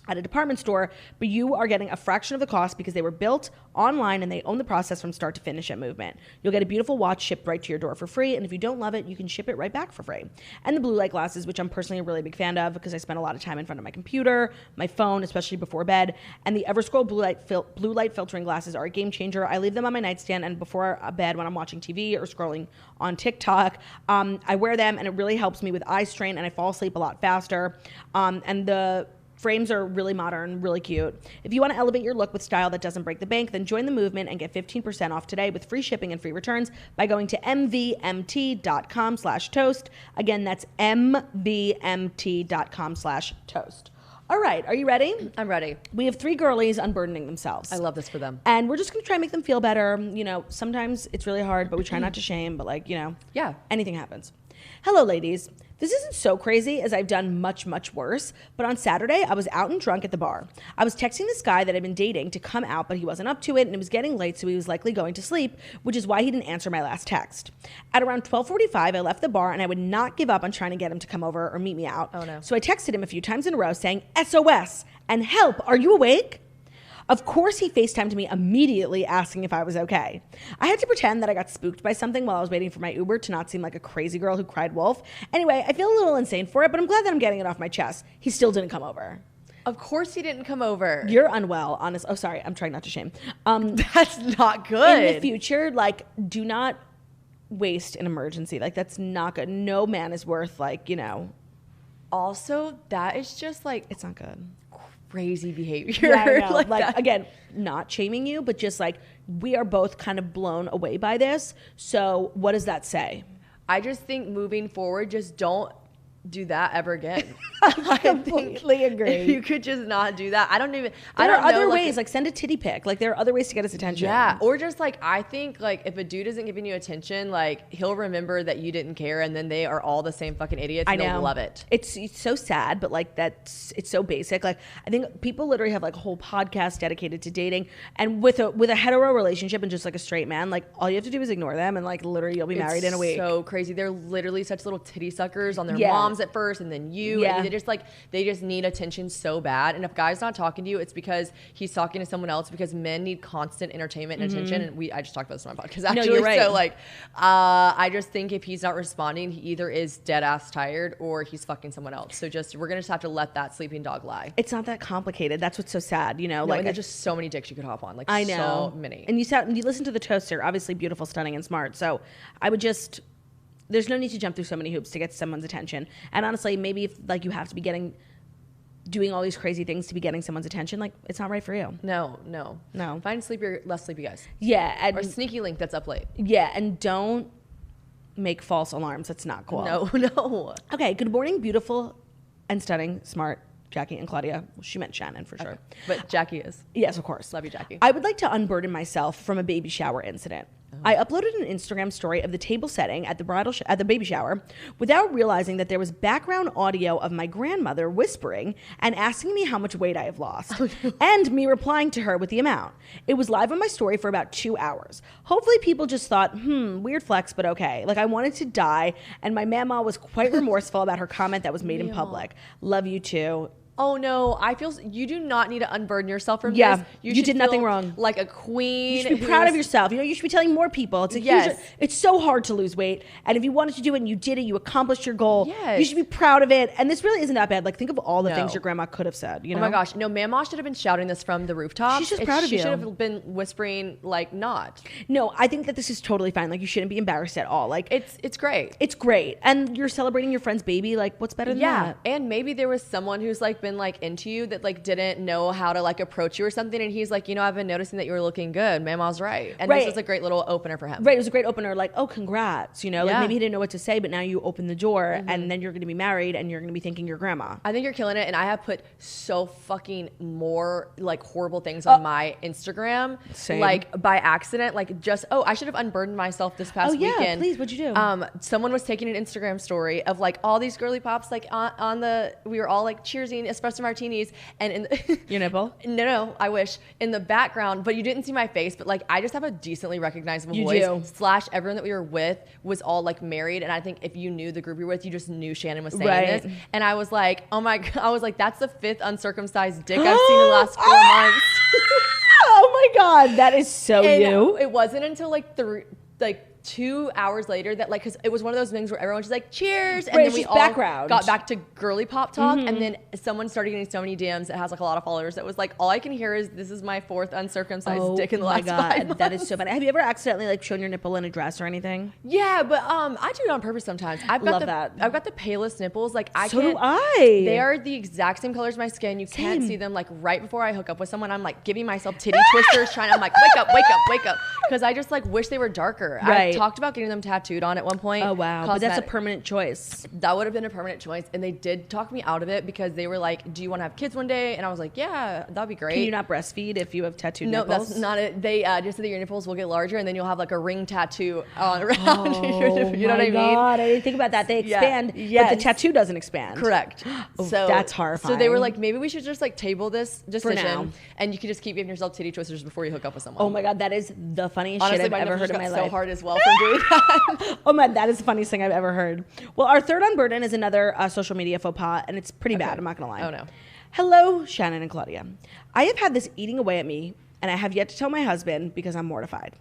A: at a department store, but you are getting a fraction of the cost because they were built online and they own the process from start to finish at Movement. You'll get a beautiful watch shipped right to your door for free, and if you don't love it, you can ship it right back for free. And the blue light glasses, which I'm personally a really big fan of because I spend a lot of time in front of my computer, my phone, especially before bed, and the Everscroll blue light filtering glasses are a game changer. I leave them on my nightstand, and before bed when I'm watching TV or scrolling on TikTok, I wear them, and it really helps me with eye strain, and I fall asleep a lot faster. And the frames are really modern, really cute. If you want to elevate your look with style that doesn't break the bank, then join the movement and get 15% off today with free shipping and free returns by going to mvmt.com/toast. Again, that's mvmt.com/toast. All right, are you ready?
B: I'm ready.
A: We have 3 girlies unburdening themselves.
B: I love this for them.
A: And we're just going to try and make them feel better. You know, sometimes it's really hard, but we try not to shame, but like, you know, anything happens. Hello, ladies. This isn't so crazy as I've done much, much worse, but on Saturday, I was out and drunk at the bar. I was texting this guy that I'd been dating to come out, but he wasn't up to it, and it was getting late, so he was likely going to sleep, which is why he didn't answer my last text. At around 12:45, I left the bar, and I would not give up on trying to get him to come over or meet me out.
B: Oh, no.
A: So I texted him a few times in a row saying, SOS, and help, are you awake? Of course, he FaceTimed me immediately asking if I was okay. I had to pretend that I got spooked by something while I was waiting for my Uber to not seem like a crazy girl who cried wolf. Anyway, I feel a little insane for it, but I'm glad that I'm getting it off my chest. He still didn't come over.
B: Of course he didn't come over.
A: You're unwell, honest. Oh, sorry. I'm trying not to shame.
B: That's not good.
A: In the future, like, do not waste an emergency. Like, that's not good. No man is worth, like, you know.
B: Also, that is just like...
A: It's not good.
B: Crazy behavior.
A: Yeah, I know. like again, not shaming you, but just like we are both kind of blown away by this. So what does that say?
B: I just think moving forward, just don't do that ever again.
A: I completely agree.
B: You could just not do that. I don't know,
A: there are other ways, like send a titty pic. Like there are other ways to get his attention.
B: Yeah, or just like I think like if a dude isn't giving you attention, like he'll remember that you didn't care, and then they are all the same fucking idiots. And they'll love it.
A: It's so sad, but like it's so basic. Like I think people literally have like a whole podcast dedicated to dating, and with a hetero relationship and just like a straight man, like all you have to do is ignore them, and like literally you'll be married in a week.
B: So crazy. They're literally such little titty suckers on their mom moms at first and then you.
A: Yeah.
B: And they just need attention so bad. And if guy's not talking to you, it's because he's talking to someone else, because men need constant entertainment and attention. And I just talked about this on my podcast actually.
A: No, you're right.
B: So like, I just think if he's not responding, he either is dead ass tired or he's fucking someone else. So we're going to just have to let that sleeping dog lie.
A: It's not that complicated. That's what's so sad, you know?
B: No, like, and there's just so many dicks you could hop on. Like, I know. So many.
A: And you listen to the toaster, obviously beautiful, stunning, and smart. So I would just, there's no need to jump through so many hoops to get someone's attention. And honestly, maybe if like you have to be doing all these crazy things to be getting someone's attention, like it's not right for you.
B: No. Find less sleepy guys.
A: Yeah.
B: Or sneaky link that's up late.
A: Yeah, and don't make false alarms. That's not cool.
B: No.
A: Okay, good morning, beautiful and stunning, smart Jackie and Claudia. Well, she meant Shannon for sure.
B: But Jackie is.
A: Yes, of course.
B: Love you, Jackie.
A: I would like to unburden myself from a baby shower incident. I uploaded an Instagram story of the table setting at the baby shower without realizing that there was background audio of my grandmother whispering and asking me how much weight I have lost, and me replying to her with the amount. It was live on my story for about 2 hours. Hopefully people just thought, weird flex, but okay. Like I wanted to die, and my mama was quite remorseful about her comment that was made in public. Love you too.
B: Oh no, I feel you do not need to unburden yourself from this.
A: You did nothing wrong.
B: Like a queen.
A: You should be proud of yourself. You know, you should be telling more people. It's it's so hard to lose weight. And if you wanted to do it and you did it, you accomplished your goal.
B: Yes.
A: You should be proud of it. And this really isn't that bad. Like think of all the things your grandma could have said. You know?
B: Oh my gosh. No, Mama should have been shouting this from the rooftop.
A: She's just proud of you.
B: She should have been whispering like not.
A: No, I think that this is totally fine. Like you shouldn't be embarrassed at all. Like
B: it's great.
A: It's great. And you're celebrating your friend's baby. Like what's better than that?
B: And maybe there was someone who's like been like into you that like didn't know how to like approach you or something, and he's like, you know, I've been noticing that you were looking good. Mama's right. And this was a great little opener for him.
A: Right, it was a great opener. Like, oh, congrats. You know, like maybe he didn't know what to say, but now you open the door, and then you're going to be married, and you're going to be thanking your grandma.
B: I think you're killing it, and I have put so fucking more like horrible things on my Instagram, like by accident. Like just I should have unburdened myself this past weekend.
A: Please, what'd you do?
B: Someone was taking an Instagram story of like all these girly pops, like we were all like cheersing espresso martinis. And in
A: your nipple?
B: No, I wish. In the background, but you didn't see my face, but like I just have a decently recognizable voice. / everyone that we were with was all like married, and I think if you knew the group you were with, you just knew Shannon was saying this. And I was like, oh my God, I was like, that's the 5th uncircumcised dick I've seen in the last 4 months.
A: Oh my God, that is so you.
B: It wasn't until like 2 hours later that like, because it was one of those things where everyone's just like cheers, and then we all got back to girly pop talk, and then someone started getting so many DMs that has like a lot of followers that was like, all I can hear is this is my 4th uncircumcised dick in the last 5 months.
A: That is so funny. Have you ever accidentally like shown your nipple in a dress or anything?
B: Yeah, but I do it on purpose sometimes. I've got the palest nipples. Like
A: do I.
B: They are the exact same color as my skin. You can't see them. Like right before I hook up with someone, I'm like giving myself titty twisters, I'm like wake up, because I just like wish they were darker. I talked about getting them tattooed on at one point.
A: Oh wow, but that's a permanent choice.
B: That would have been a permanent choice, and they did talk me out of it because they were like, do you want to have kids one day? And I was like, yeah, that'd be great.
A: Can you not breastfeed if you have tattooed nipples?
B: No, that's not it. They just said that your nipples will get larger, and then you'll have like a ring tattoo on around your nipple. You know what I mean?
A: God, I didn't think about that. They expand, but the tattoo doesn't expand.
B: Correct.
A: So that's horrifying.
B: So they were like, maybe we should just like table this decision, and you could just keep giving yourself titty twisters before you hook up with someone.
A: Oh my God, that is the funniest shit I've ever heard in my life.
B: So hard as well from doing that.
A: Oh man, that is the funniest thing I've ever heard. Well, our third unburden is another social media faux pas, and it's pretty bad. I'm not gonna lie.
B: Oh no.
A: Hello, Shannon and Claudia. I have had this eating away at me, and I have yet to tell my husband because I'm mortified.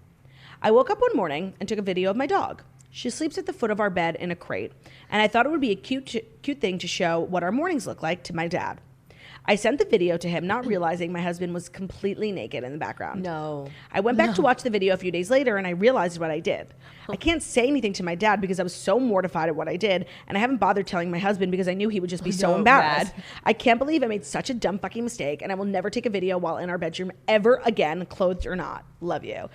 A: I woke up one morning and took a video of my dog. She sleeps at the foot of our bed in a crate, and I thought it would be a cute thing to show what our mornings look like to my dad. I sent the video to him, not realizing my husband was completely naked in the background.
B: No.
A: I went back to watch the video a few days later, and I realized what I did. I can't say anything to my dad because I was so mortified at what I did, and I haven't bothered telling my husband because I knew he would just be so embarrassed. I can't believe I made such a dumb fucking mistake, and I will never take a video while in our bedroom ever again, clothed or not. Love you.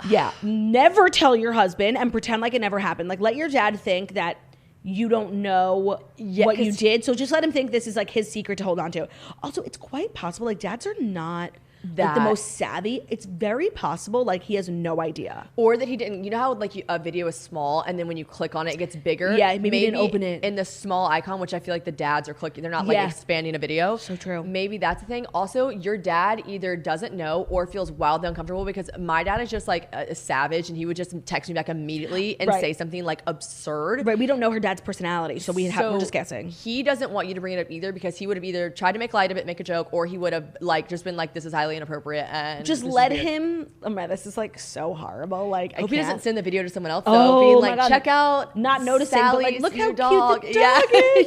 A: Yeah, never tell your husband and pretend like it never happened. Like, let your dad think that you don't know what you did. So just let him think this is like his secret to hold on to. Also, it's quite possible, like, dads are not like the most savvy, it's very possible like he has no idea.
B: Or that he didn't, you know how like a video is small and then when you click on it, it gets bigger?
A: Yeah, maybe he didn't open it.
B: In the small icon, which I feel like the dads are clicking, they're not like expanding a video.
A: So true.
B: Maybe that's the thing. Also, your dad either doesn't know or feels wildly uncomfortable because my dad is just like a savage and he would just text me back immediately and say something like absurd.
A: Right, we don't know her dad's personality, so we're just guessing.
B: He doesn't want you to bring it up either because he would have either tried to make light of it, make a joke, or he would have like just been like, this is highly inappropriate and
A: just let him. Oh my, this is like so horrible. Like, I
B: hope
A: can't.
B: He doesn't send the video to someone else though, being like, check out,
A: not noticing,
B: Sally's
A: but like, look how
B: dog.
A: cute the dog is.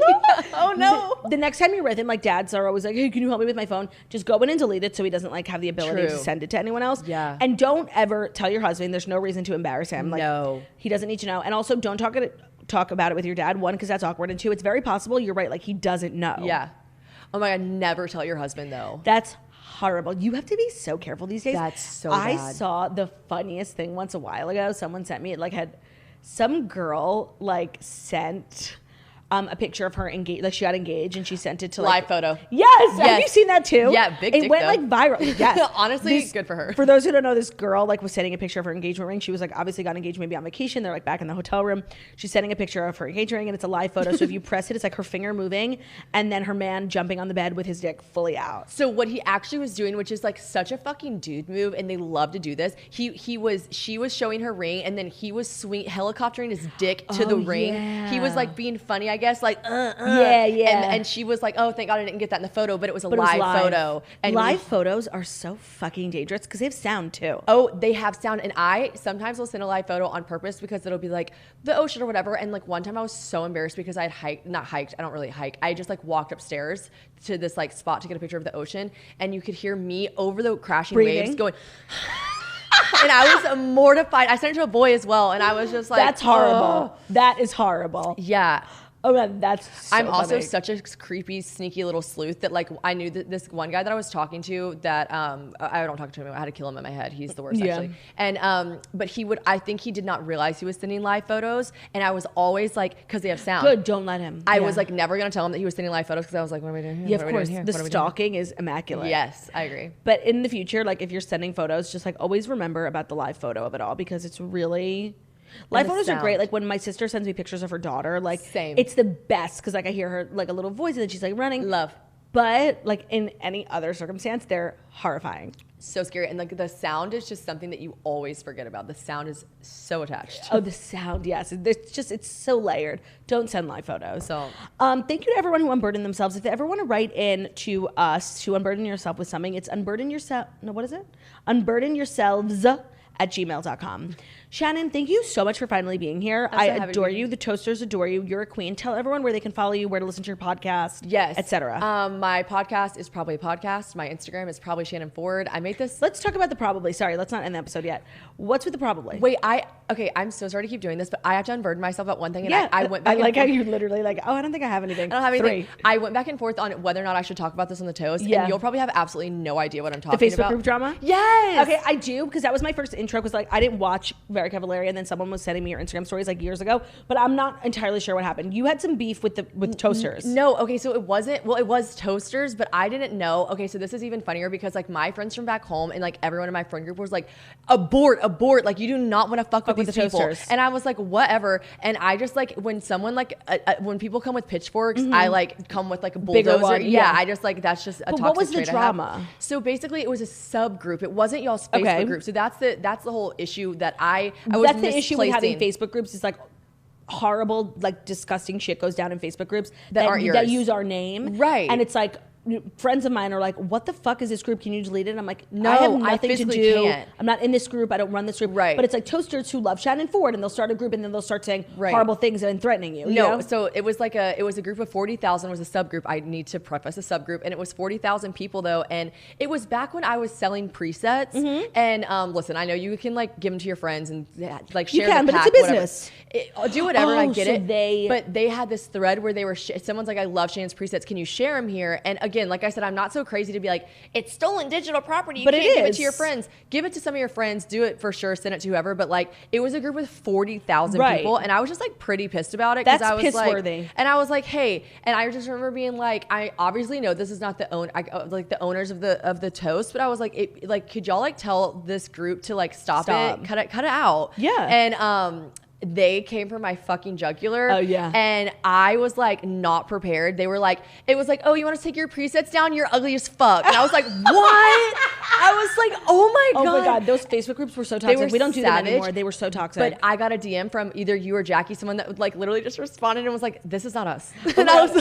B: Oh no.
A: The next time you're with him, like dads are always like, hey, can you help me with my phone? Just go in and delete it so he doesn't like have the ability to send it to anyone else.
B: Yeah.
A: And don't ever tell your husband. There's no reason to embarrass him. Like, no. He doesn't need to know. And also don't talk about it with your dad. One, because that's awkward. And two, it's very possible you're right. Like he doesn't know.
B: Yeah. Oh my God. Never tell your husband though.
A: That's horrible. You have to be so careful these days.
B: That's so bad.
A: I saw the funniest thing once a while ago. Someone sent me, it like had some girl like sent a picture of her engaged, like she got engaged and she sent it to like
B: live photo.
A: Yes. Have you seen that too?
B: Yeah, big dick,
A: it went
B: though.
A: like viral. Yes.
B: Honestly, good for her.
A: For those who don't know, this girl like was sending a picture of her engagement ring. She was like obviously got engaged maybe on vacation. They're like back in the hotel room. She's sending a picture of her engagement ring and it's a live photo. So if you press it, it's like her finger moving and then her man jumping on the bed with his dick fully out.
B: So what he actually was doing, which is like such a fucking dude move, and they love to do this. She was showing her ring and then he was helicoptering his dick to the ring.
A: Yeah.
B: He was like being funny, I guess, like
A: yeah.
B: And she was like, oh, thank God I didn't get that in the photo, but it was a live photo.
A: And live photos are so fucking dangerous because they have sound too.
B: Oh, they have sound. And I sometimes will send a live photo on purpose because it'll be like the ocean or whatever. And like one time I was so embarrassed because I had not hiked. I don't really hike. I just like walked upstairs to this like spot to get a picture of the ocean. And you could hear me over the crashing waves going... And I was mortified. I sent it to a boy as well. And I was just like...
A: That's horrible. Oh. That is horrible.
B: Yeah.
A: Oh, man, that's so
B: I'm also
A: funny.
B: such a creepy, sneaky little sleuth that like I knew that this one guy that I was talking to that I don't talk to him. I had to kill him in my head. He's the worst actually. And but I think he did not realize he was sending live photos. And I was always like, because they have sound.
A: Good, don't let him.
B: I was like never gonna tell him that he was sending live photos because I was like, what am I doing here?
A: Yeah, of course. The stalking is immaculate.
B: Yes, I agree.
A: But in the future, like if you're sending photos, just like always remember about the live photo of it all because it's really... Live photos are great. Like when my sister sends me pictures of her daughter, like it's the best because like I hear her like a little voice and then she's like running.
B: Love.
A: But like in any other circumstance, they're horrifying.
B: So scary. And like the sound is just something that you always forget about. The sound is so attached.
A: Oh, the sound. Yes. It's so layered. Don't send live photos. So, thank you to everyone who unburdened themselves. If they ever want to write in to us to unburden yourself with something, it's unburden yourself. No, what is it? Unburden yourselves at gmail.com. Shannon, thank you so much for finally being here. I adore you. The Toasters adore you. You're a queen. Tell everyone where they can follow you, where to listen to your podcast, etc.
B: My podcast is probably a podcast. My Instagram is probably Shannon Ford. I made this.
A: Let's talk about the probably. Sorry, let's not end the episode yet. What's with the probably?
B: Wait, I'm so sorry to keep doing this, but I have to unburden myself about one thing. And I went
A: back. I like how you literally like, oh, I don't think I have anything.
B: I don't have anything. I went back and forth on whether or not I should talk about this on the Toast. Yeah. And you'll probably have absolutely no idea what I'm talking about.
A: The Facebook group drama?
B: Yes.
A: Okay, I do, because that was my first intro, because like I didn't watch Very Cavallari, and then someone was sending me your Instagram stories like years ago, but I'm not entirely sure what happened. You had some beef with Toasters.
B: No, okay, so it was Toasters, but I didn't know. Okay, so this is even funnier because like my friends from back home and like everyone in my friend group was like, abort, like you do not want to fuck with these people. Toasters. And I was like, whatever. And I just like, when someone like, when people come with pitchforks, I like come with like a bulldozer.
A: One,
B: I just like, that's just a toxic trait.
A: What was the drama?
B: So basically it was a subgroup. It wasn't y'all's Facebook group. So that's the whole issue that I was
A: That's the issue with having Facebook groups. Is like horrible, like disgusting shit goes down in Facebook groups that use our name.
B: Right.
A: And it's like, friends of mine are like, what the fuck is this group? Can you delete it? And I'm like,
B: no,
A: I have nothing to do.
B: Can't.
A: I'm not in this group. I don't run this group.
B: Right.
A: But it's like Toasters who love Shannon Ford, and they'll start a group and then they'll start saying horrible things and threatening you.
B: No,
A: you know?
B: So it was like a group of 40,000 was a subgroup. I need to preface a subgroup, and it was 40,000 people though, and it was back when I was selling presets. And listen, I know you can like give them to your friends and like share.
A: You can,
B: the
A: but
B: pack,
A: it's a business.
B: Do whatever. And I get
A: so
B: it. But they had this thread where they were. Someone's like, I love Shannon's presets. Can you share them here? And again, like I said, I'm not so crazy to be like, it's stolen digital property. You
A: But
B: can't
A: it
B: give it
A: is.
B: to your friends. Give it to some of your friends. Do it for sure. Send it to whoever. But like, it was a group with 40,000 people, and I was just like pretty pissed about it.
A: That's
B: I was
A: piss-worthy.
B: like, and I was like, hey, and I just remember being like, I obviously know this is not the like the owners of the toast, but I was like, could y'all like tell this group to like stop it, cut it out?
A: Yeah.
B: And they came for my fucking jugular.
A: Oh, yeah.
B: And I was like not prepared. They were like, it was like, oh, you want to take your presets down? You're ugly as fuck. And I was like, what? I was like, oh my God.
A: Oh my God. Those Facebook groups were so toxic. We don't do them anymore. They were so toxic.
B: But I got a DM from either you or Jackie, someone that like literally just responded and was like, this is not us. And I was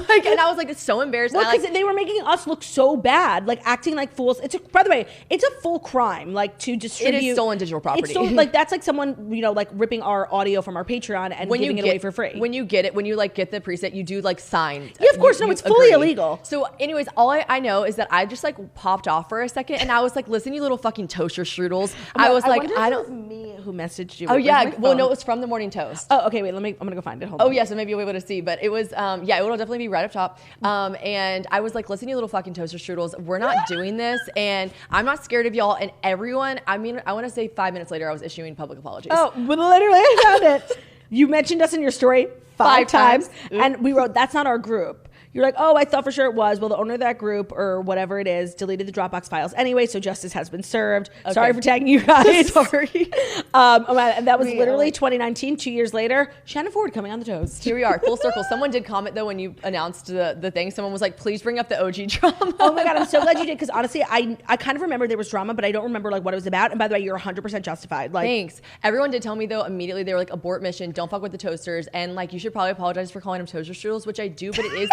B: like, it's so embarrassed.
A: Well, because they were making us look so bad, like acting like fools. By the way, it's a full crime, like to distribute.
B: It is stolen digital property.
A: It's stolen, like that's like someone, like ripping our audio from our Patreon and giving it away for free.
B: When you get the preset, you do like sign.
A: Yeah, of course. No, it's fully illegal.
B: So anyways, all I know is that I just like popped off for a second and I was like, listen, you little fucking toaster strudels. I was like, I don't.
A: It was me who messaged you.
B: Oh yeah. Well, no, it was from the Morning Toast.
A: Oh, okay. Wait, I'm gonna go find it. Hold on.
B: Oh yeah, so maybe you'll be able to see. But it was, yeah, it will definitely be right up top. And I was like, listen, you little fucking toaster strudels, we're not doing this, and I'm not scared of y'all. And everyone, I mean, I want to say 5 minutes later, I was issuing public apologies.
A: Oh, but literally, I found it. You mentioned us in your story five times, and we wrote, that's not our group. You're like, oh, I thought for sure it was. Well, the owner of that group or whatever it is deleted the Dropbox files anyway, so justice has been served. Okay. Sorry for tagging you guys. Sorry. And that was literally 2019, 2 years later. Shannon Ford coming on the toast.
B: Here we are, full circle. Someone did comment though when you announced the thing. Someone was like, please bring up the OG drama.
A: Oh my God, I'm so glad you did, because honestly, I kind of remember there was drama, but I don't remember like what it was about. And by the way, you're 100% justified. Like,
B: thanks. Everyone did tell me though immediately, they were like, abort mission, don't fuck with the toasters, and like you should probably apologize for calling them toaster strudels, which I do, but it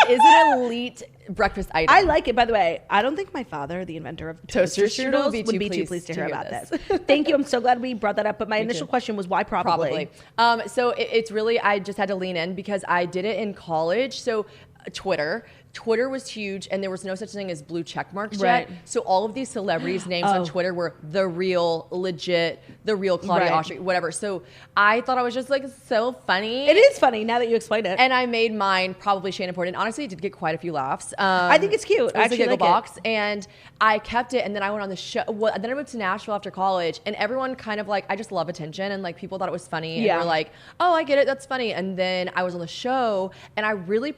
B: is an elite breakfast item.
A: I like it, by the way. I don't think my father, the inventor of toaster strudels, would be too pleased to hear about this. Thank you. I'm so glad we brought that up. But my initial question was, why probably?
B: So it's really, I just had to lean in because I did it in college. So Twitter was huge, and there was no such thing as blue check marks yet. So all of these celebrities' names on Twitter were the real, legit, the real Claudia Ostrich, whatever. So I thought I was just like so funny.
A: It is funny now that you explained it.
B: And I made mine probably Shannon Ford, and honestly, it did get quite a few laughs.
A: I think it's cute.
B: It was a giggle box, and I kept it, and then I went on the show. Well, then I moved to Nashville after college, and everyone kind of like, I just love attention, and like people thought it was funny, and were like, oh, I get it, that's funny. And then I was on the show, and I really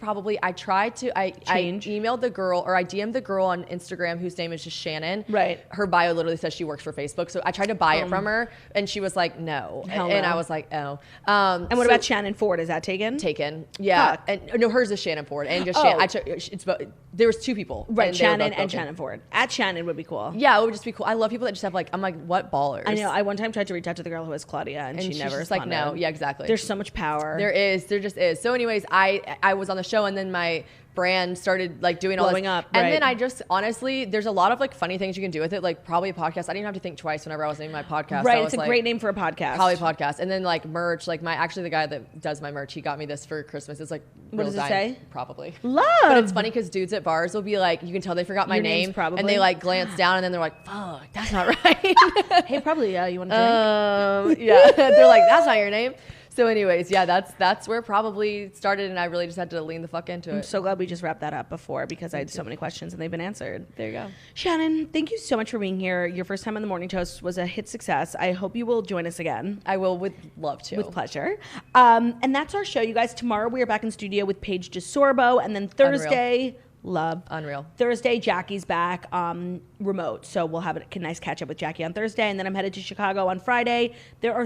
B: I emailed the girl, or I DM'd the girl on Instagram whose name is just Shannon.
A: Right.
B: Her bio literally says she works for Facebook. So I tried to buy it from her, and she was like, no. And I was like, oh.
A: And what about Shannon Ford? Is that taken?
B: Taken. Yeah. Fuck. And no, hers is Shannon Ford. And just Shannon. There was two people.
A: Right. Shannon and Shannon Ford. At Shannon would be cool.
B: Yeah, it would just be cool. I love people that just have like, I'm like, what ballers?
A: I know. I one time tried to reach out to the girl who was Claudia, and she never responded.
B: Like, no. Yeah, exactly.
A: There's so much power.
B: There just is. So anyways, I was on the show, and then my brand started like doing all
A: blowing
B: this
A: up,
B: and then I just honestly, there's a lot of like funny things you can do with it, like probably a podcast. I didn't have to think twice whenever I was naming my podcast.
A: Right, it's a great name for a podcast.
B: Probably podcast. And then like merch, like the guy that does my merch, he got me this for Christmas. It's like,
A: what does it say?
B: Probably
A: love.
B: But it's funny because dudes at bars will be like, you can tell they forgot my name,
A: probably,
B: and they like glance down, and then they're like, fuck, that's not right.
A: Hey, probably, yeah, you want to drink?
B: Yeah. They're like, that's not your name. So anyways, yeah, that's where it probably started, and I really just had to lean the fuck into it.
A: I'm so glad we just wrapped that up before, because I had so many questions and they've been answered.
B: There you go.
A: Shannon, thank you so much for being here. Your first time on the Morning Toast was a hit success. I hope you will join us again.
B: I will, with love to.
A: With pleasure. And that's our show, you guys. Tomorrow we are back in studio with Paige DeSorbo, and then Thursday...
B: Unreal.
A: Thursday, Jackie's back remote. So we'll have a nice catch up with Jackie on Thursday. And then I'm headed to Chicago on Friday. There are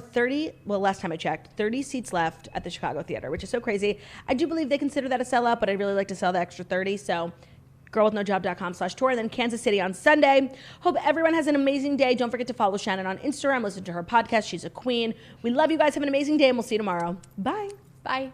A: last time I checked, 30 seats left at the Chicago Theater, which is so crazy. I do believe they consider that a sellout, but I'd really like to sell the extra 30. So girlwithnojob.com/tour. And then Kansas City on Sunday. Hope everyone has an amazing day. Don't forget to follow Shannon on Instagram. Listen to her podcast. She's a queen. We love you guys. Have an amazing day, and we'll see you tomorrow. Bye.
B: Bye.